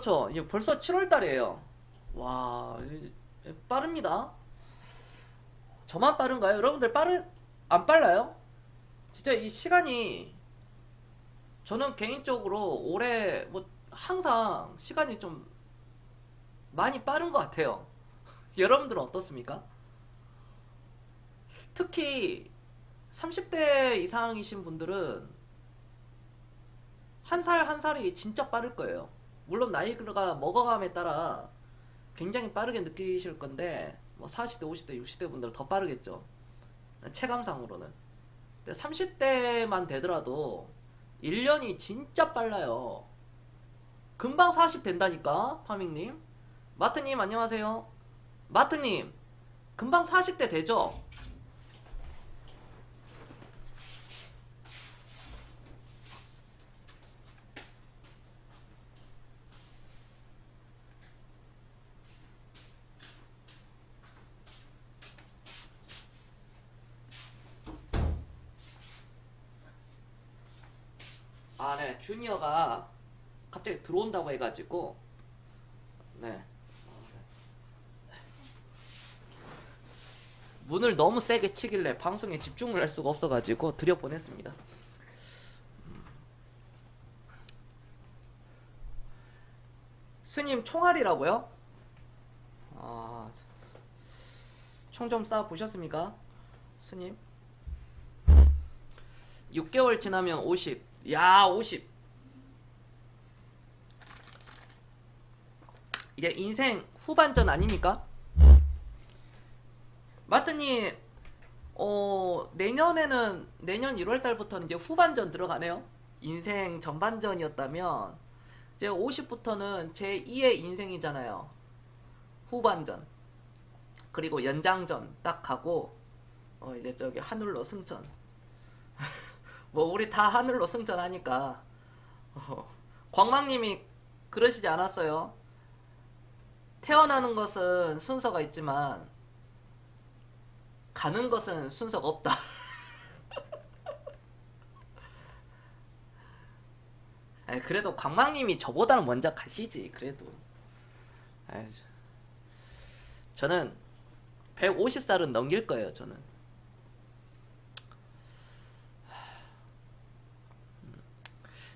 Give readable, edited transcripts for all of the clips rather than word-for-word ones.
그렇죠. 이제 벌써 7월 달이에요. 와, 빠릅니다. 저만 빠른가요? 여러분들 안 빨라요? 진짜 이 시간이, 저는 개인적으로 올해 뭐 항상 시간이 좀 많이 빠른 것 같아요. 여러분들은 어떻습니까? 특히 30대 이상이신 분들은 한 살 한 살이 진짜 빠를 거예요. 물론 나이가 먹어감에 따라 굉장히 빠르게 느끼실 건데, 뭐 40대, 50대, 60대 분들은 더 빠르겠죠. 체감상으로는. 근데 30대만 되더라도 1년이 진짜 빨라요. 금방 40 된다니까, 파밍님. 마트님, 안녕하세요. 마트님, 금방 40대 되죠? 아, 네. 주니어가 갑자기 들어온다고 해가지고, 네. 문을 너무 세게 치길래 방송에 집중을 할 수가 없어가지고 들여보냈습니다. 스님 총알이라고요? 아, 총 좀 쏴 보셨습니까? 스님? 6개월 지나면 50. 야, 50. 이제 인생 후반전 아닙니까? 마트님, 내년 1월 달부터는 이제 후반전 들어가네요. 인생 전반전이었다면, 이제 50부터는 제 2의 인생이잖아요. 후반전. 그리고 연장전 딱 가고, 이제 저기 하늘로 승천. 뭐, 우리 다 하늘로 승천하니까. 광망님이 그러시지 않았어요? 태어나는 것은 순서가 있지만, 가는 것은 순서가 없다. 아이, 그래도 광망님이 저보다는 먼저 가시지. 그래도. 아이, 저는 150살은 넘길 거예요. 저는.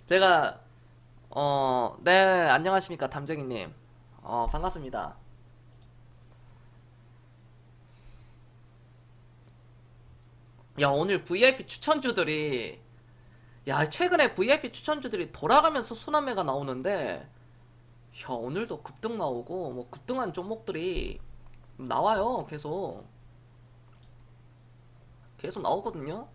제가 네, 안녕하십니까 담정이님. 반갑습니다. 야, 오늘 VIP 추천주들이, 야, 최근에 VIP 추천주들이 돌아가면서 순환매가 나오는데, 야, 오늘도 급등 나오고, 뭐 급등한 종목들이 나와요. 계속 나오거든요.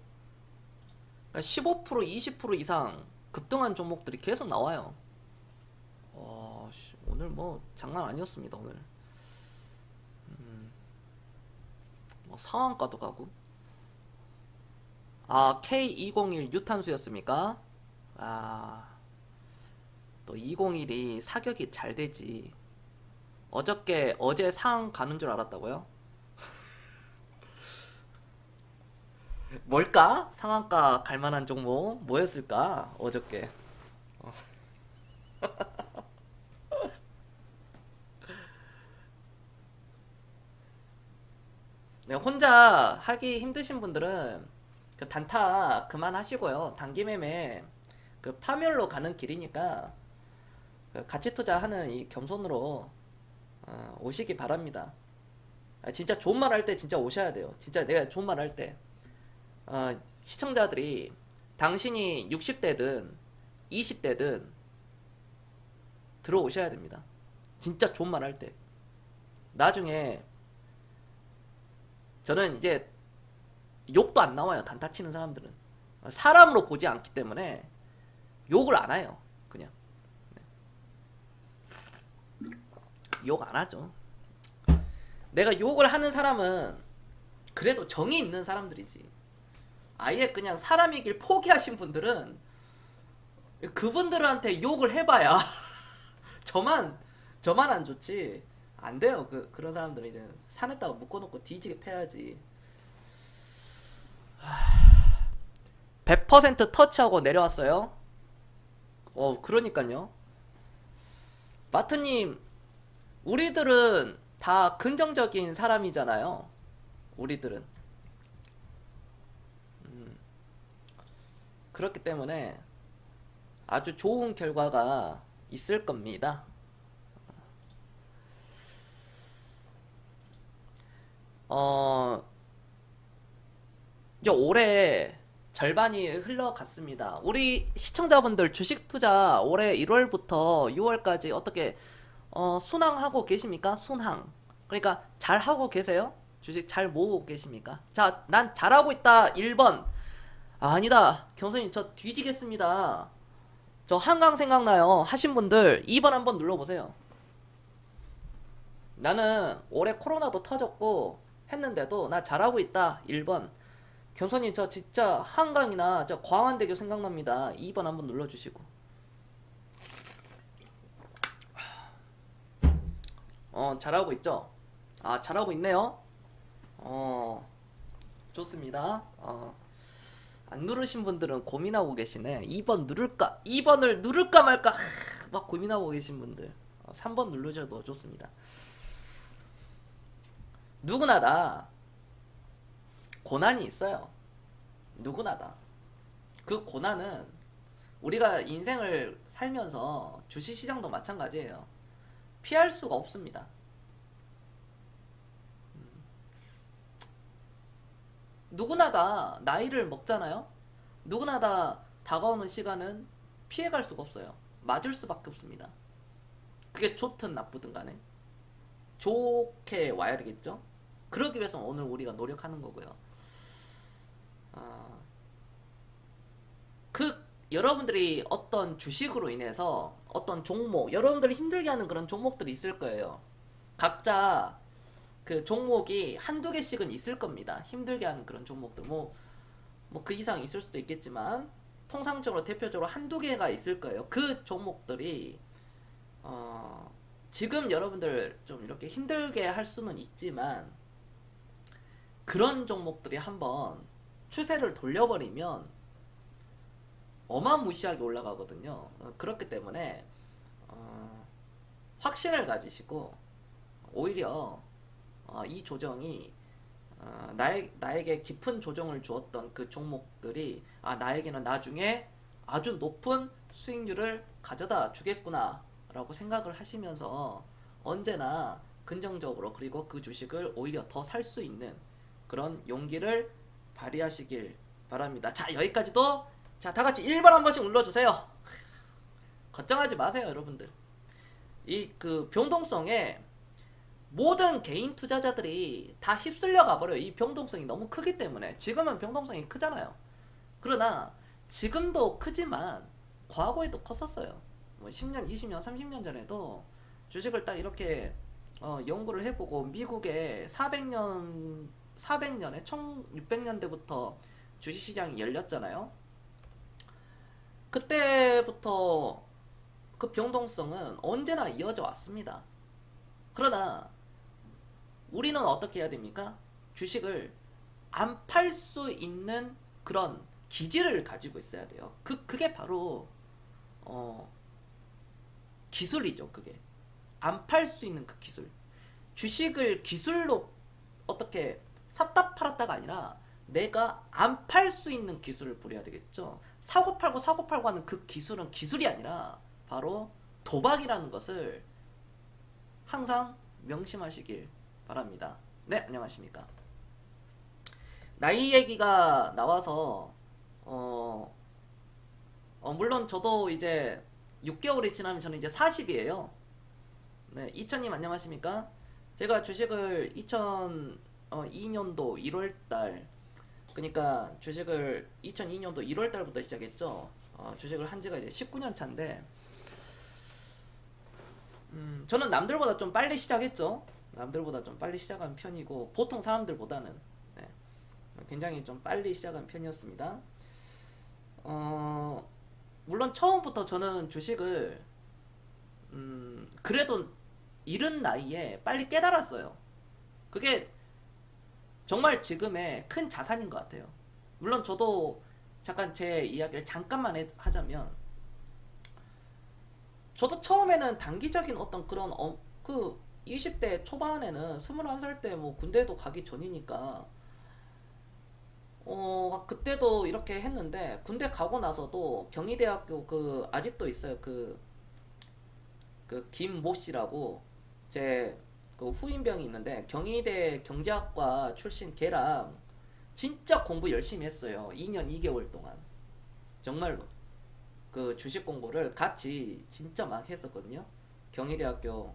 그러니까 15% 20% 이상 급등한 종목들이 계속 나와요. 와, 오늘 뭐 장난 아니었습니다. 오늘 뭐 상한가도 가고. 아, K201 유탄수였습니까? 아, 또 201이 사격이 잘 되지. 어제 상 가는 줄 알았다고요? 뭘까? 상한가 갈 만한 종목 뭐였을까? 어저께. 네, 혼자 하기 힘드신 분들은 그 단타 그만하시고요. 단기 매매 그 파멸로 가는 길이니까 그 가치 투자하는 이 겸손으로 오시기 바랍니다. 진짜 좋은 말 할 때 진짜 오셔야 돼요. 진짜 내가 좋은 말 할 때 시청자들이 당신이 60대든 20대든 들어오셔야 됩니다. 진짜 좋은 말 할 때. 나중에 저는 이제 욕도 안 나와요. 단타 치는 사람들은 사람으로 보지 않기 때문에 욕을 안 해요. 그냥 욕 안 하죠. 내가 욕을 하는 사람은 그래도 정이 있는 사람들이지. 아예 그냥 사람이길 포기하신 분들은 그분들한테 욕을 해봐야 저만 안 좋지. 안 돼요. 그런 사람들은 이제 산에다가 묶어놓고 뒤지게 패야지. 100% 터치하고 내려왔어요. 그러니까요. 마트님, 우리들은 다 긍정적인 사람이잖아요. 우리들은. 그렇기 때문에 아주 좋은 결과가 있을 겁니다. 어, 이제 올해 절반이 흘러갔습니다. 우리 시청자분들 주식 투자 올해 1월부터 6월까지 어떻게 순항하고 계십니까? 순항. 그러니까 잘 하고 계세요? 주식 잘 모으고 계십니까? 자, 난 잘하고 있다. 1번. 아, 아니다. 경선님 저 뒤지겠습니다. 저 한강 생각나요. 하신 분들 2번 한번 눌러보세요. 나는 올해 코로나도 터졌고 했는데도 나 잘하고 있다. 1번. 경선님 저 진짜 한강이나 저 광안대교 생각납니다. 2번 한번 눌러주시고. 잘하고 있죠? 아, 잘하고 있네요. 좋습니다. 안 누르신 분들은 고민하고 계시네. 2번 누를까? 2번을 누를까 말까 막 고민하고 계신 분들 3번 누르셔도 좋습니다. 누구나 다 고난이 있어요. 누구나 다. 그 고난은 우리가 인생을 살면서 주식시장도 마찬가지예요. 피할 수가 없습니다. 누구나 다 나이를 먹잖아요. 누구나 다 다가오는 시간은 피해갈 수가 없어요. 맞을 수밖에 없습니다. 그게 좋든 나쁘든 간에 좋게 와야 되겠죠. 그러기 위해서 오늘 우리가 노력하는 거고요. 여러분들이 어떤 주식으로 인해서 어떤 종목, 여러분들이 힘들게 하는 그런 종목들이 있을 거예요. 각자 그 종목이 한두 개씩은 있을 겁니다. 힘들게 하는 그런 종목들 뭐 그 이상 있을 수도 있겠지만 통상적으로 대표적으로 한두 개가 있을 거예요. 그 종목들이 지금 여러분들 좀 이렇게 힘들게 할 수는 있지만 그런 종목들이 한번 추세를 돌려버리면 어마무시하게 올라가거든요. 그렇기 때문에 확신을 가지시고 오히려 이 조정이 나에게 깊은 조정을 주었던 그 종목들이 나에게는 나중에 아주 높은 수익률을 가져다 주겠구나 라고 생각을 하시면서 언제나 긍정적으로 그리고 그 주식을 오히려 더 살 수 있는 그런 용기를 발휘하시길 바랍니다. 자, 여기까지도 자, 다같이 1번 한 번씩 눌러주세요. 걱정하지 마세요, 여러분들. 이 그 변동성에 모든 개인 투자자들이 다 휩쓸려 가버려요. 이 변동성이 너무 크기 때문에. 지금은 변동성이 크잖아요. 그러나 지금도 크지만 과거에도 컸었어요. 뭐 10년, 20년, 30년 전에도 주식을 딱 이렇게 연구를 해보고 미국의 400년에 1600년대부터 주식시장이 열렸잖아요. 그때부터 그 변동성은 언제나 이어져 왔습니다. 그러나 우리는 어떻게 해야 됩니까? 주식을 안 팔 수 있는 그런 기질을 가지고 있어야 돼요. 그게 바로 기술이죠. 그게 안 팔 수 있는 그 기술. 주식을 기술로 어떻게 샀다 팔았다가 아니라 내가 안 팔 수 있는 기술을 부려야 되겠죠. 사고 팔고 하는 그 기술은 기술이 아니라 바로 도박이라는 것을 항상 명심하시길 바랍니다. 네, 안녕하십니까. 나이 얘기가 나와서 물론 저도 이제 6개월이 지나면 저는 이제 40이에요. 네, 이천님 안녕하십니까. 제가 주식을 2002년도 1월달 그러니까 주식을 2002년도 1월달부터 시작했죠. 주식을 한 지가 이제 19년 차인데 저는 남들보다 좀 빨리 시작했죠. 남들보다 좀 빨리 시작한 편이고 보통 사람들보다는 네, 굉장히 좀 빨리 시작한 편이었습니다. 물론 처음부터 저는 주식을 그래도 이른 나이에 빨리 깨달았어요. 그게 정말 지금의 큰 자산인 것 같아요. 물론 저도 잠깐 제 이야기를 잠깐만 하자면 저도 처음에는 단기적인 어떤 그런 그 20대 초반에는 21살 때 뭐 군대도 가기 전이니까 막 그때도 이렇게 했는데 군대 가고 나서도 경희대학교 그 아직도 있어요. 그 김모 씨라고 제 그 후임병이 있는데 경희대 경제학과 출신 걔랑 진짜 공부 열심히 했어요. 2년 2개월 동안. 정말로. 그 주식 공부를 같이 진짜 막 했었거든요. 경희대학교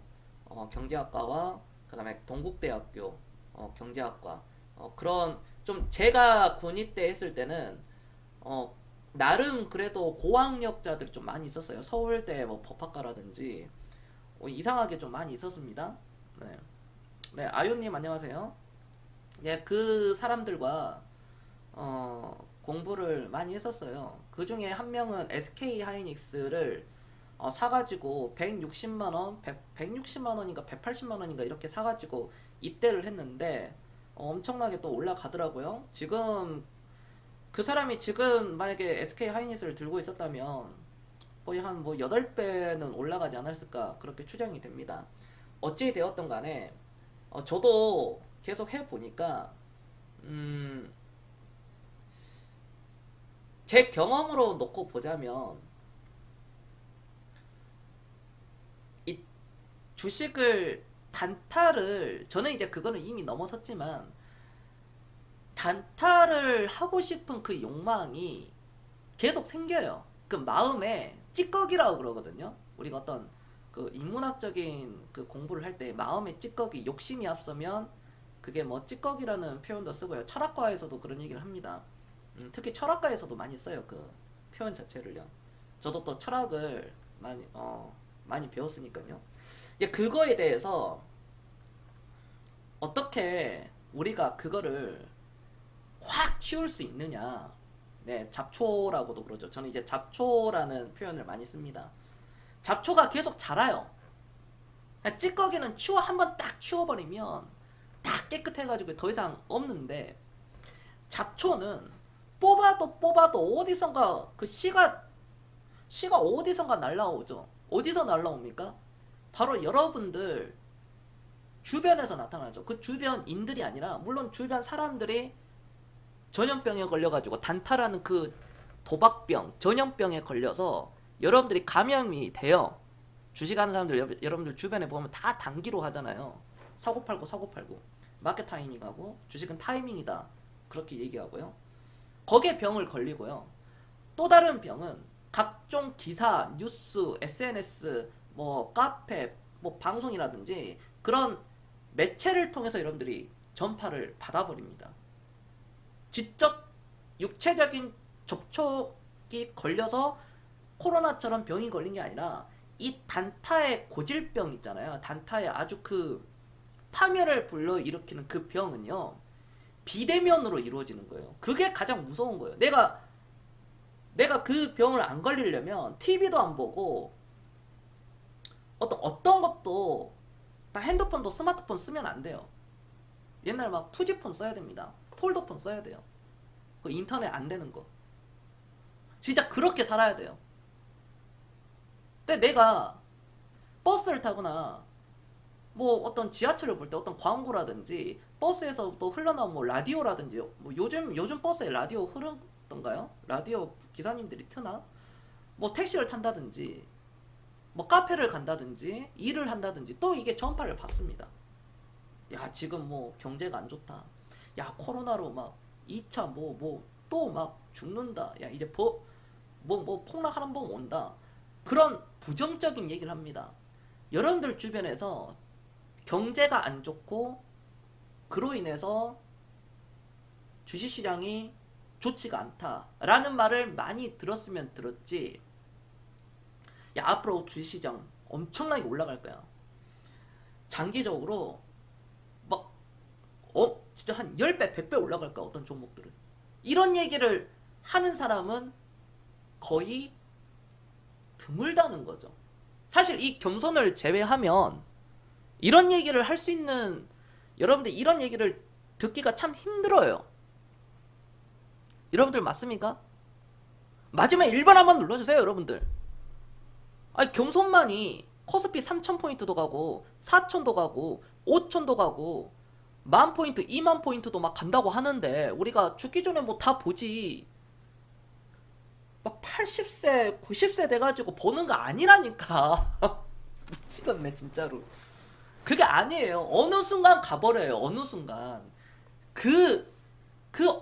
경제학과와 그다음에 동국대학교 경제학과 그런 좀 제가 군입 때 했을 때는 어 나름 그래도 고학력자들이 좀 많이 있었어요. 서울대 뭐 법학과라든지 이상하게 좀 많이 있었습니다. 네, 네 아유님 안녕하세요. 예, 그 사람들과 공부를 많이 했었어요. 그 중에 한 명은 SK 하이닉스를 사가지고 160만 원, 160만 원인가 180만 원인가 이렇게 사가지고 입대를 했는데 엄청나게 또 올라가더라고요. 지금 그 사람이 지금 만약에 SK 하이닉스를 들고 있었다면 거의 한 뭐 8배는 올라가지 않았을까 그렇게 추정이 됩니다. 어찌 되었던 간에 저도 계속 해보니까 제 경험으로 놓고 보자면 이 주식을 단타를 저는 이제 그거는 이미 넘어섰지만 단타를 하고 싶은 그 욕망이 계속 생겨요. 그 마음에 찌꺼기라고 그러거든요. 우리가 어떤 그 인문학적인 그 공부를 할 때 마음에 찌꺼기, 욕심이 앞서면 그게 뭐 찌꺼기라는 표현도 쓰고요. 철학과에서도 그런 얘기를 합니다. 특히 철학과에서도 많이 써요. 그 표현 자체를요. 저도 또 철학을 많이 배웠으니까요. 이제 그거에 대해서 어떻게 우리가 그거를 확 키울 수 있느냐. 네, 잡초라고도 그러죠. 저는 이제 잡초라는 표현을 많이 씁니다. 잡초가 계속 자라요. 찌꺼기는 한번 딱 치워버리면 딱 깨끗해가지고 더 이상 없는데 잡초는 뽑아도 어디선가 그 씨가 어디선가 날라오죠. 어디서 날라옵니까? 바로 여러분들 주변에서 나타나죠. 그 주변인들이 아니라 물론 주변 사람들이 전염병에 걸려가지고 단타라는 그 도박병 전염병에 걸려서 여러분들이 감염이 돼요. 주식하는 사람들 여러분들 주변에 보면 다 단기로 하잖아요. 사고 팔고 마켓 타이밍하고 주식은 타이밍이다 그렇게 얘기하고요. 거기에 병을 걸리고요. 또 다른 병은 각종 기사, 뉴스, SNS, 뭐 카페, 뭐 방송이라든지 그런 매체를 통해서 여러분들이 전파를 받아버립니다. 직접 육체적인 접촉이 걸려서 코로나처럼 병이 걸린 게 아니라 이 단타의 고질병 있잖아요. 단타의 아주 그 파멸을 불러일으키는 그 병은요. 비대면으로 이루어지는 거예요. 그게 가장 무서운 거예요. 내가 그 병을 안 걸리려면 TV도 안 보고 어떤 것도 다 핸드폰도 스마트폰 쓰면 안 돼요. 옛날 막 투지폰 써야 됩니다. 폴더폰 써야 돼요. 그 인터넷 안 되는 거. 진짜 그렇게 살아야 돼요. 근데 내가 버스를 타거나 뭐 어떤 지하철을 볼 때 어떤 광고라든지 버스에서 또 흘러나온 뭐 라디오라든지 뭐 요즘 버스에 라디오 흐르던가요? 라디오 기사님들이 트나? 뭐 택시를 탄다든지 뭐 카페를 간다든지 일을 한다든지 또 이게 전파를 받습니다. 야 지금 뭐 경제가 안 좋다. 야 코로나로 막 2차 뭐 또 막 죽는다. 야 이제 뭐 폭락하는 법 온다. 그런 부정적인 얘기를 합니다. 여러분들 주변에서 경제가 안 좋고 그로 인해서 주식시장이 좋지가 않다라는 말을 많이 들었으면 들었지. 야 앞으로 주식시장 엄청나게 올라갈 거야. 장기적으로 막 진짜 한 10배 100배 올라갈 거야. 어떤 종목들은. 이런 얘기를 하는 사람은 거의 드물다는 거죠. 사실 이 겸손을 제외하면 이런 얘기를 할 수 있는 여러분들 이런 얘기를 듣기가 참 힘들어요. 여러분들 맞습니까? 맞으면 1번 한번 눌러주세요 여러분들. 아니 겸손만이 코스피 3,000포인트도 가고 4,000도 가고 5,000도 가고 10,000포인트 20,000포인트도 막 간다고 하는데 우리가 죽기 전에 뭐 다 보지. 막 80세 90세 돼가지고 보는 거 아니라니까. 미치겠네 진짜로. 그게 아니에요. 어느 순간 가버려요. 어느 순간 그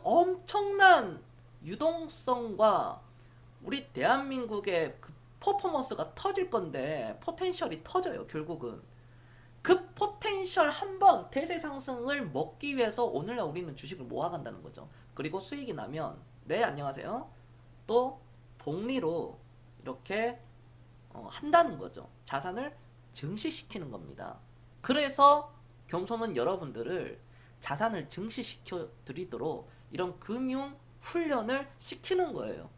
엄청난 유동성과 우리 대한민국의 그 퍼포먼스가 터질 건데 포텐셜이 터져요. 결국은 그 포텐셜 한 번 대세 상승을 먹기 위해서 오늘날 우리는 주식을 모아간다는 거죠. 그리고 수익이 나면 네 안녕하세요 또 복리로 이렇게 한다는 거죠. 자산을 증시시키는 겁니다. 그래서 겸손은 여러분들을 자산을 증시시켜 드리도록 이런 금융 훈련을 시키는 거예요.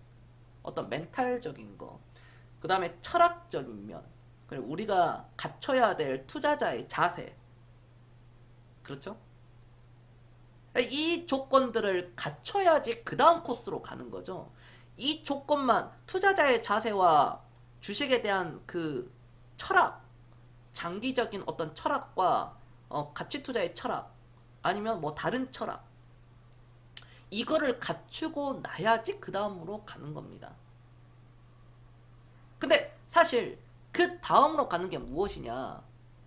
어떤 멘탈적인 거, 그 다음에 철학적인 면, 그리고 우리가 갖춰야 될 투자자의 자세. 그렇죠? 이 조건들을 갖춰야지 그 다음 코스로 가는 거죠. 이 조건만, 투자자의 자세와 주식에 대한 그 철학, 장기적인 어떤 철학과 가치 투자의 철학, 아니면 뭐 다른 철학, 이거를 갖추고 나야지 그 다음으로 가는 겁니다. 근데 사실 그 다음으로 가는 게 무엇이냐?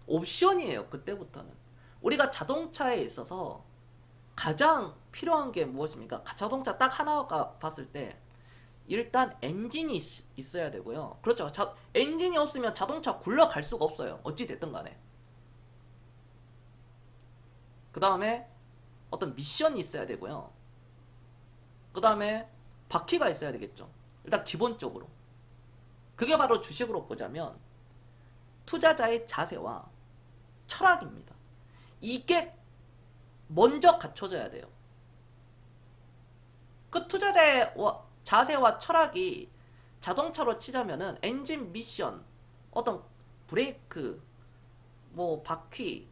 옵션이에요. 그때부터는. 우리가 자동차에 있어서 가장 필요한 게 무엇입니까? 자동차 딱 하나가 봤을 때 일단 엔진이 있어야 되고요. 그렇죠. 엔진이 없으면 자동차 굴러갈 수가 없어요. 어찌 됐든 간에. 그 다음에 어떤 미션이 있어야 되고요. 그 다음에 바퀴가 있어야 되겠죠. 일단 기본적으로. 그게 바로 주식으로 보자면 투자자의 자세와 철학입니다. 이게 먼저 갖춰져야 돼요. 그 투자자의 자세와 철학이 자동차로 치자면은 엔진 미션, 어떤 브레이크, 뭐 바퀴,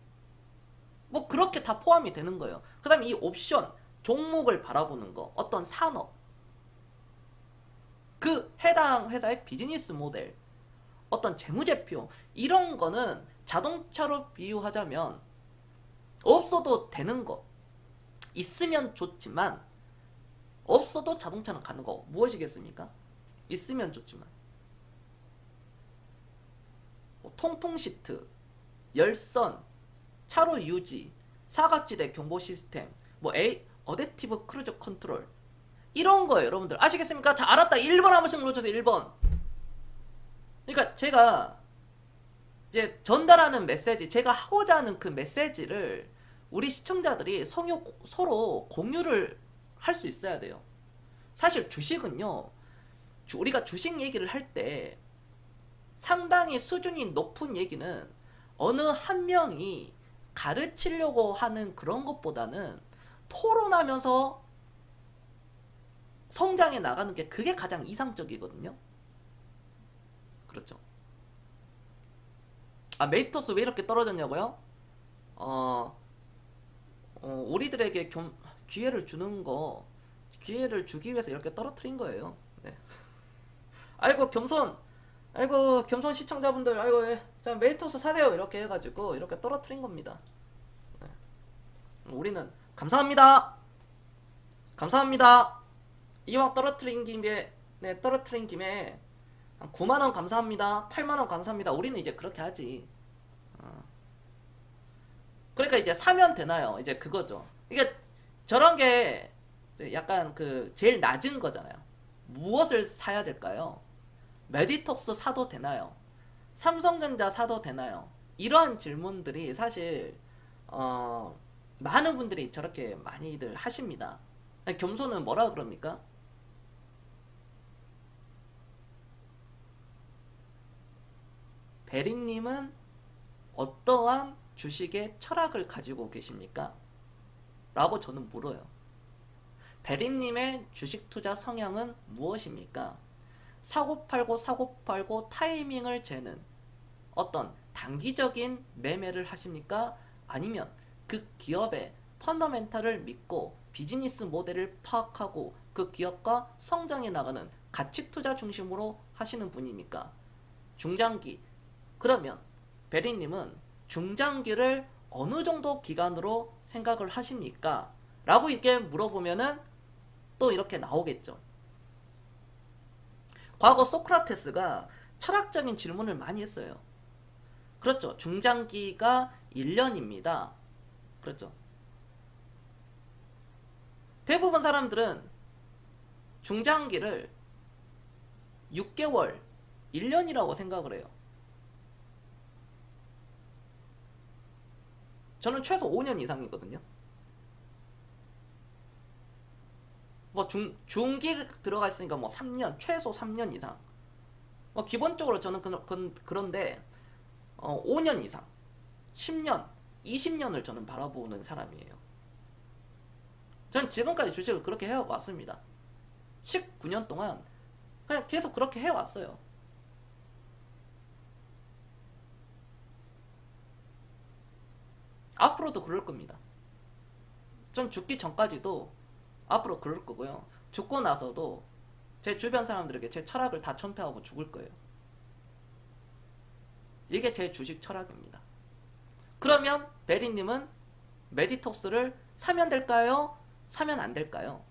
뭐 그렇게 다 포함이 되는 거예요. 그 다음에 이 옵션, 종목을 바라보는 거, 어떤 산업, 그 해당 회사의 비즈니스 모델, 어떤 재무제표, 이런 거는 자동차로 비유하자면 없어도 되는 거, 있으면 좋지만 없어도 자동차는 가는 거 무엇이겠습니까? 있으면 좋지만 뭐 통풍 시트, 열선, 차로 유지, 사각지대 경보 시스템, 뭐 어댑티브 크루즈 컨트롤, 이런 거예요. 여러분들 아시겠습니까? 자, 알았다. 1번 한 번씩 눌러주세요. 1번. 그러니까 제가 이제 전달하는 메시지, 제가 하고자 하는 그 메시지를 우리 시청자들이 서로 공유를 할 수 있어야 돼요. 사실 주식은요, 우리가 주식 얘기를 할 때 상당히 수준이 높은 얘기는 어느 한 명이 가르치려고 하는 그런 것보다는 토론하면서 성장해 나가는 게 그게 가장 이상적이거든요. 그렇죠. 아, 메이토스 왜 이렇게 떨어졌냐고요? 우리들에게 기회를 주는 거, 기회를 주기 위해서 이렇게 떨어뜨린 거예요. 네. 아이고 겸손 시청자분들, 아이고 예. 자, 메이토스 사세요 이렇게 해가지고 이렇게 떨어뜨린 겁니다. 네. 우리는 감사합니다. 감사합니다. 이왕 떨어뜨린 김에, 네, 떨어뜨린 김에 9만원 감사합니다. 8만원 감사합니다. 우리는 이제 그렇게 하지. 그러니까 이제 사면 되나요? 이제 그거죠. 이게 저런 게 약간 그 제일 낮은 거잖아요. 무엇을 사야 될까요? 메디톡스 사도 되나요? 삼성전자 사도 되나요? 이러한 질문들이 사실 많은 분들이 저렇게 많이들 하십니다. 겸손은 뭐라 그럽니까? 베리님은 어떠한 주식의 철학을 가지고 계십니까? 라고 저는 물어요. 베리님의 주식 투자 성향은 무엇입니까? 사고팔고 타이밍을 재는 어떤 단기적인 매매를 하십니까? 아니면 그 기업의 펀더멘탈을 믿고 비즈니스 모델을 파악하고 그 기업과 성장해 나가는 가치 투자 중심으로 하시는 분입니까? 중장기. 그러면 베리님은 중장기를 어느 정도 기간으로 생각을 하십니까? 라고 이렇게 물어보면은 또 이렇게 나오겠죠. 과거 소크라테스가 철학적인 질문을 많이 했어요. 그렇죠. 중장기가 1년입니다. 그렇죠. 대부분 사람들은 중장기를 6개월, 1년이라고 생각을 해요. 저는 최소 5년 이상이거든요. 뭐 중기 들어가 있으니까 뭐 3년, 최소 3년 이상. 뭐 기본적으로 저는 그런데 5년 이상, 10년, 20년을 저는 바라보는 사람이에요. 저는 지금까지 주식을 그렇게 해왔습니다. 19년 동안 그냥 계속 그렇게 해왔어요. 앞으로도 그럴 겁니다. 전 죽기 전까지도 앞으로 그럴 거고요. 죽고 나서도 제 주변 사람들에게 제 철학을 다 전폐하고 죽을 거예요. 이게 제 주식 철학입니다. 그러면 베리님은 메디톡스를 사면 될까요? 사면 안 될까요?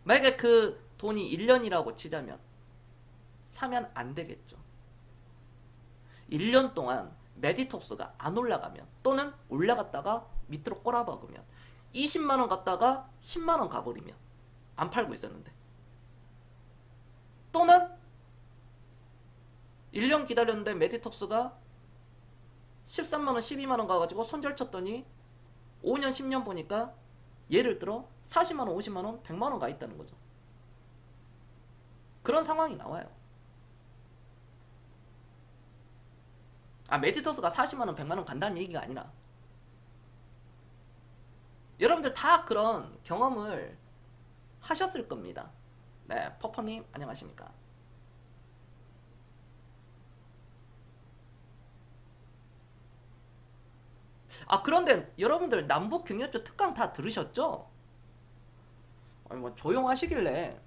만약에 그 돈이 1년이라고 치자면 사면 안 되겠죠. 1년 동안 메디톡스가 안 올라가면, 또는 올라갔다가 밑으로 꼬라박으면 20만원 갔다가 10만원 가버리면, 안 팔고 있었는데, 또는 1년 기다렸는데 메디톡스가 13만원 12만원 가가지고 손절쳤더니 5년 10년 보니까 예를 들어 40만원 50만원 100만원 가 있다는 거죠. 그런 상황이 나와요. 메디토스가 40만원 100만원 간다는 얘기가 아니라, 여러분들 다 그런 경험을 하셨을 겁니다. 네, 퍼퍼님 안녕하십니까. 그런데 여러분들 남북 경협조 특강 다 들으셨죠? 아니 뭐 조용하시길래.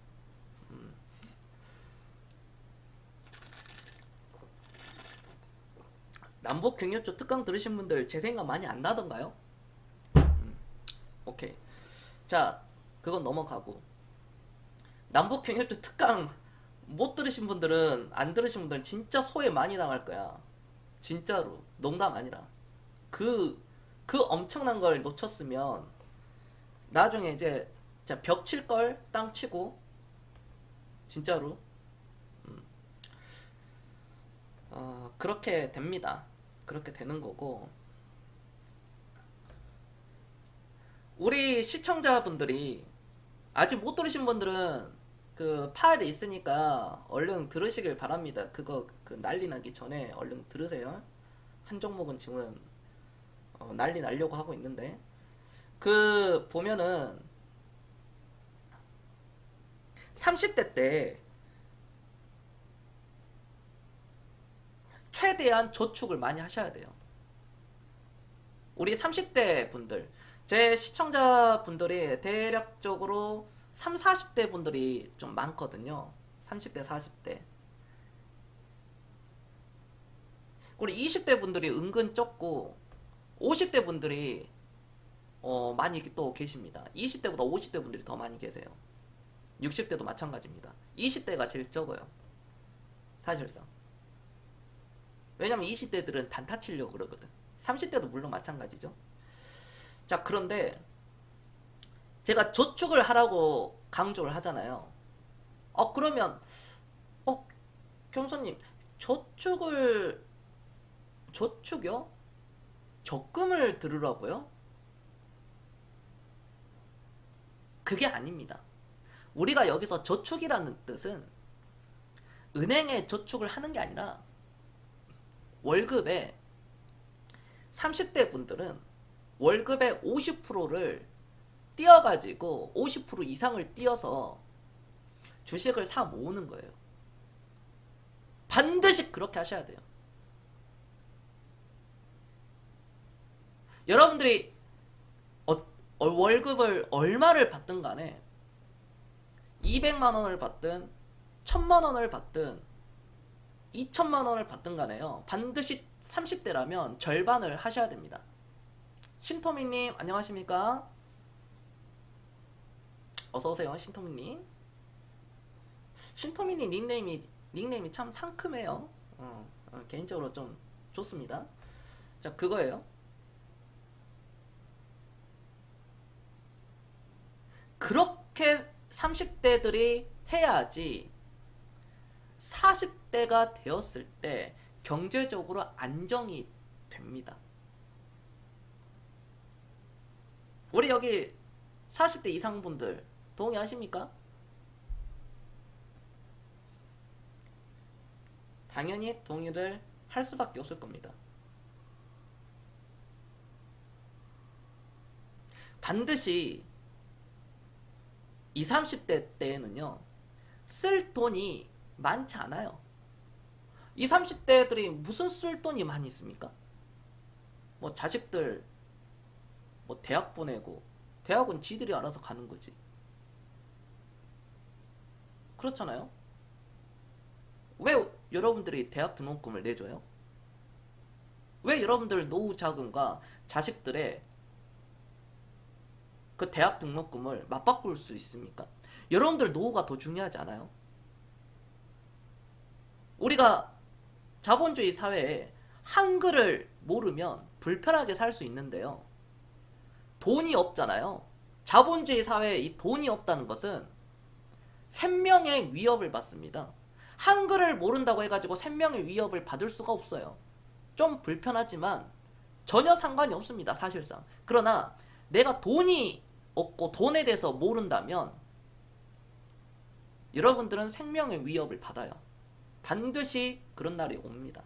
남북 경협조 특강 들으신 분들 제 생각 많이 안 나던가요? 오케이. 자, 그건 넘어가고, 남북 경협조 특강 못 들으신 분들은, 안 들으신 분들은 진짜 소외 많이 당할 거야. 진짜로. 농담 아니라. 그 엄청난 걸 놓쳤으면 나중에 이제 벽 칠 걸 땅 치고, 진짜로. 그렇게 됩니다. 그렇게 되는 거고, 우리 시청자분들이 아직 못 들으신 분들은 그 파일이 있으니까 얼른 들으시길 바랍니다. 그거 난리 나기 전에 얼른 들으세요. 한 종목은 지금 난리 나려고 하고 있는데, 그 보면은 30대 때 최대한 저축을 많이 하셔야 돼요. 우리 30대 분들, 제 시청자분들이 대략적으로 3, 40대 분들이 좀 많거든요. 30대, 40대. 우리 20대 분들이 은근 적고, 50대 분들이 많이 또 계십니다. 20대보다 50대 분들이 더 많이 계세요. 60대도 마찬가지입니다. 20대가 제일 적어요. 사실상. 왜냐면 20대들은 단타 치려고 그러거든. 30대도 물론 마찬가지죠. 자, 그런데 제가 저축을 하라고 강조를 하잖아요. 그러면 경소님, 저축이요? 적금을 들으라고요? 그게 아닙니다. 우리가 여기서 저축이라는 뜻은 은행에 저축을 하는 게 아니라, 월급에 30대 분들은 월급의 50%를 띄어가지고 50% 이상을 띄어서 주식을 사 모으는 거예요. 반드시 그렇게 하셔야 돼요. 여러분들이 월급을 얼마를 받든 간에 200만 원을 받든 1000만 원을 받든 2천만 원을 받든 간에요. 반드시 30대라면 절반을 하셔야 됩니다. 신토미님 안녕하십니까? 어서오세요 신토미님. 신토미님 닉네임이 참 상큼해요. 개인적으로 좀 좋습니다. 자 그거예요. 그렇게 30대들이 해야지 40대가 되었을 때 경제적으로 안정이 됩니다. 우리 여기 40대 이상 분들 동의하십니까? 당연히 동의를 할 수밖에 없을 겁니다. 반드시 20, 30대 때에는요 쓸 돈이 많지 않아요. 20, 30대들이 무슨 쓸 돈이 많이 있습니까? 뭐 자식들 뭐 대학 보내고 대학은 지들이 알아서 가는 거지. 그렇잖아요. 왜 여러분들이 대학 등록금을 내줘요? 왜 여러분들 노후 자금과 자식들의 그 대학 등록금을 맞바꿀 수 있습니까? 여러분들 노후가 더 중요하지 않아요? 우리가 자본주의 사회에 한글을 모르면 불편하게 살 수 있는데요. 돈이 없잖아요. 자본주의 사회에 이 돈이 없다는 것은 생명의 위협을 받습니다. 한글을 모른다고 해가지고 생명의 위협을 받을 수가 없어요. 좀 불편하지만 전혀 상관이 없습니다. 사실상. 그러나 내가 돈이 없고 돈에 대해서 모른다면 여러분들은 생명의 위협을 받아요. 반드시 그런 날이 옵니다.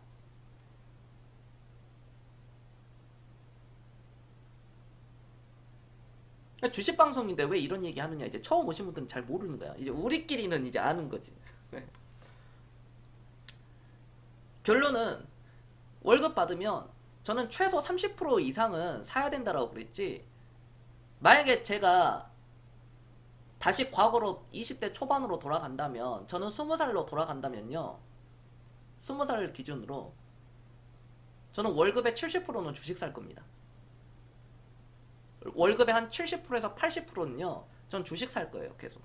주식 방송인데 왜 이런 얘기 하느냐. 이제 처음 오신 분들은 잘 모르는 거야. 이제 우리끼리는 이제 아는 거지. 결론은 월급 받으면 저는 최소 30% 이상은 사야 된다라고 그랬지. 만약에 제가 다시 과거로 20대 초반으로 돌아간다면, 저는 20살로 돌아간다면요 20살 기준으로 저는 월급의 70%는 주식 살 겁니다. 월급의 한 70%에서 80%는요 전 주식 살 거예요. 계속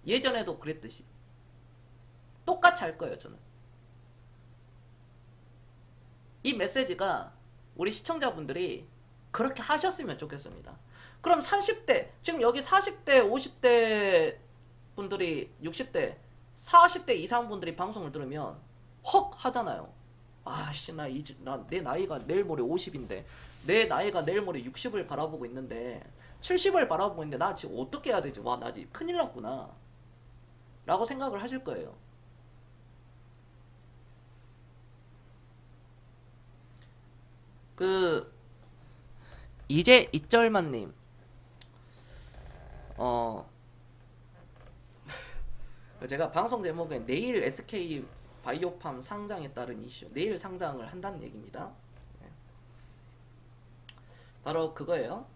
예전에도 그랬듯이 똑같이 할 거예요. 저는 이 메시지가 우리 시청자분들이 그렇게 하셨으면 좋겠습니다. 그럼 30대, 지금 여기 40대, 50대 분들이 60대, 40대 이상 분들이 방송을 들으면 헉 하잖아요. 아씨 내 나이가 내일 모레 50인데 내 나이가 내일 모레 60을 바라보고 있는데 70을 바라보고 있는데 나 지금 어떻게 해야 되지? 와 나 지금 큰일 났구나 라고 생각을 하실 거예요. 그 이제 이절만님 제가 방송 제목에 내일 SK 바이오팜 상장에 따른 이슈, 내일 상장을 한다는 얘기입니다. 바로 그거예요.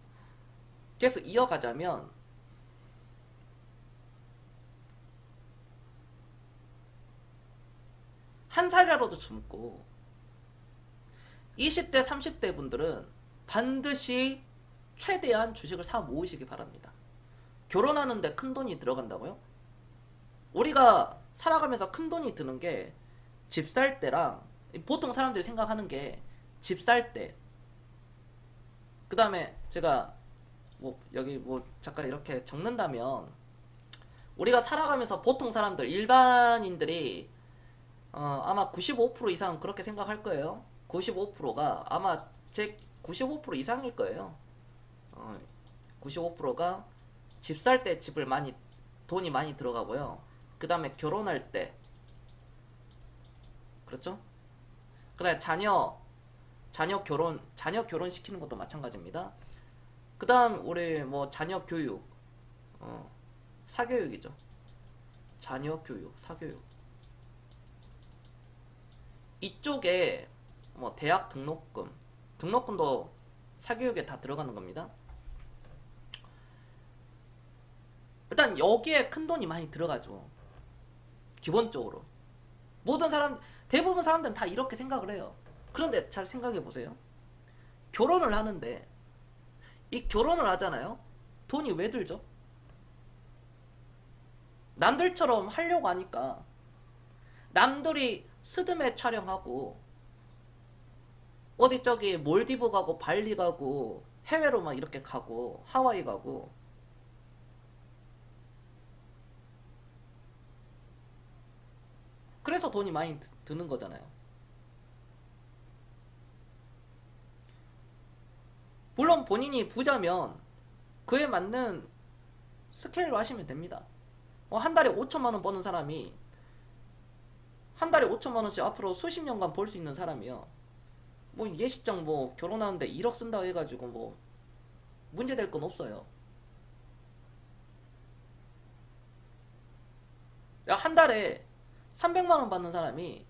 계속 이어가자면 한 살이라도 젊고 20대 30대 분들은 반드시 최대한 주식을 사 모으시기 바랍니다. 결혼하는데 큰 돈이 들어간다고요? 우리가 살아가면서 큰 돈이 드는 게 집 살 때랑, 보통 사람들이 생각하는 게 집 살 때, 그 다음에 제가 뭐 여기 뭐 잠깐 이렇게 적는다면, 우리가 살아가면서 보통 사람들 일반인들이 아마 95% 이상 그렇게 생각할 거예요. 95%가 아마 제 95% 이상일 거예요. 95%가 집 살 때 돈이 많이 들어가고요. 그 다음에 결혼할 때, 그렇죠? 그 다음에 자녀 결혼 시키는 것도 마찬가지입니다. 그 다음 우리 뭐 자녀 교육, 사교육이죠. 자녀 교육, 사교육. 이쪽에 뭐 대학 등록금도 사교육에 다 들어가는 겁니다. 일단 여기에 큰 돈이 많이 들어가죠. 기본적으로. 대부분 사람들은 다 이렇게 생각을 해요. 그런데 잘 생각해 보세요. 결혼을 하는데 이 결혼을 하잖아요. 돈이 왜 들죠? 남들처럼 하려고 하니까. 남들이 스드메 촬영하고 어디 저기 몰디브 가고 발리 가고 해외로 막 이렇게 가고 하와이 가고 그래서 돈이 많이 드는 거잖아요. 물론 본인이 부자면 그에 맞는 스케일로 하시면 됩니다. 한 달에 5천만 원 버는 사람이 한 달에 5천만 원씩 앞으로 수십 년간 벌 수 있는 사람이요. 뭐 예식장 뭐 결혼하는데 1억 쓴다고 해가지고 뭐 문제될 건 없어요. 한 달에 300만 원 받는 사람이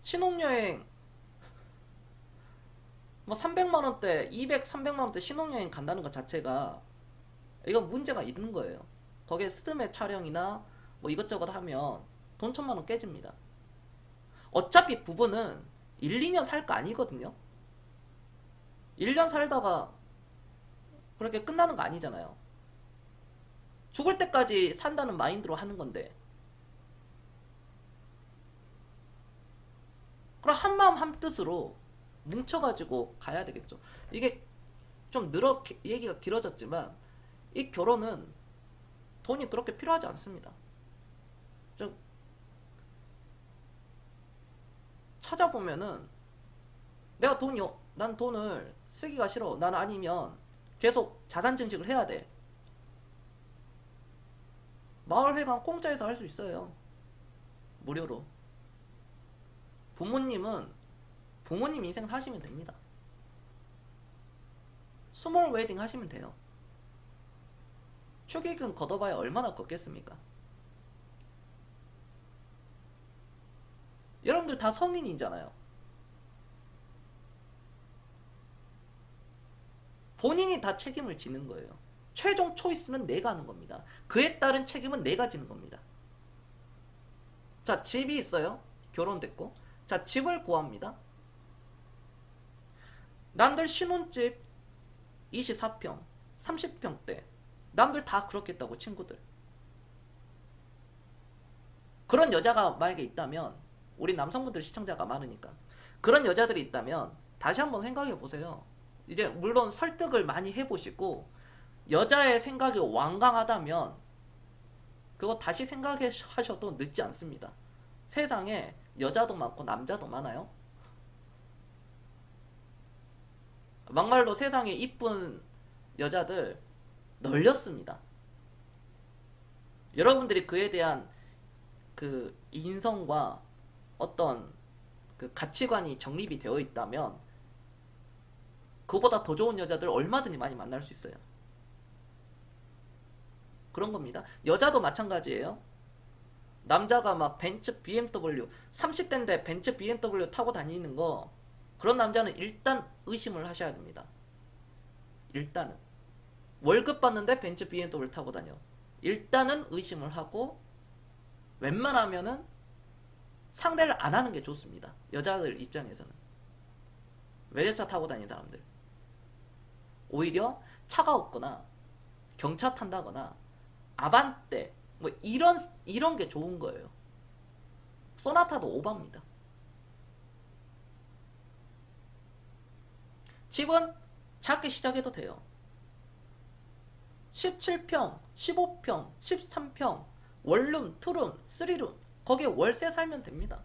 신혼여행 뭐 300만 원대, 200, 300만 원대 신혼여행 간다는 것 자체가 이건 문제가 있는 거예요. 거기에 스드메 촬영이나 뭐 이것저것 하면 돈 1,000만 원 깨집니다. 어차피 부부는 1, 2년 살 거 아니거든요. 1년 살다가 그렇게 끝나는 거 아니잖아요. 죽을 때까지 산다는 마인드로 하는 건데. 그럼 한마음 한뜻으로 뭉쳐가지고 가야 되겠죠. 이게 좀 얘기가 길어졌지만 이 결혼은 돈이 그렇게 필요하지 않습니다. 좀 찾아보면은 난 돈을 쓰기가 싫어. 난 아니면 계속 자산 증식을 해야 돼. 마을회관 공짜에서 할 수 있어요. 무료로. 부모님 인생 사시면 됩니다. 스몰 웨딩 하시면 돼요. 축의금 걷어봐야 얼마나 걷겠습니까? 여러분들 다 성인이잖아요. 본인이 다 책임을 지는 거예요. 최종 초이스는 내가 하는 겁니다. 그에 따른 책임은 내가 지는 겁니다. 자, 집이 있어요. 결혼됐고. 자, 집을 구합니다. 남들 신혼집 24평, 30평대. 남들 다 그렇겠다고, 친구들. 그런 여자가 만약에 있다면, 우리 남성분들 시청자가 많으니까. 그런 여자들이 있다면, 다시 한번 생각해 보세요. 이제, 물론 설득을 많이 해보시고, 여자의 생각이 완강하다면, 그거 다시 생각하셔도 늦지 않습니다. 세상에 여자도 많고 남자도 많아요. 막말로 세상에 이쁜 여자들 널렸습니다. 여러분들이 그에 대한 그 인성과 어떤 그 가치관이 정립이 되어 있다면 그보다 더 좋은 여자들 얼마든지 많이 만날 수 있어요. 그런 겁니다. 여자도 마찬가지예요. 남자가 막 벤츠 BMW 30대인데 벤츠 BMW 타고 다니는 거, 그런 남자는 일단 의심을 하셔야 됩니다. 일단은 월급 받는데 벤츠 BMW 타고 다녀. 일단은 의심을 하고 웬만하면은 상대를 안 하는 게 좋습니다. 여자들 입장에서는. 외제차 타고 다니는 사람들. 오히려 차가 없거나 경차 탄다거나 아반떼 뭐 이런 게 좋은 거예요. 소나타도 오바입니다. 집은 작게 시작해도 돼요. 17평, 15평, 13평, 원룸, 투룸, 쓰리룸, 거기에 월세 살면 됩니다.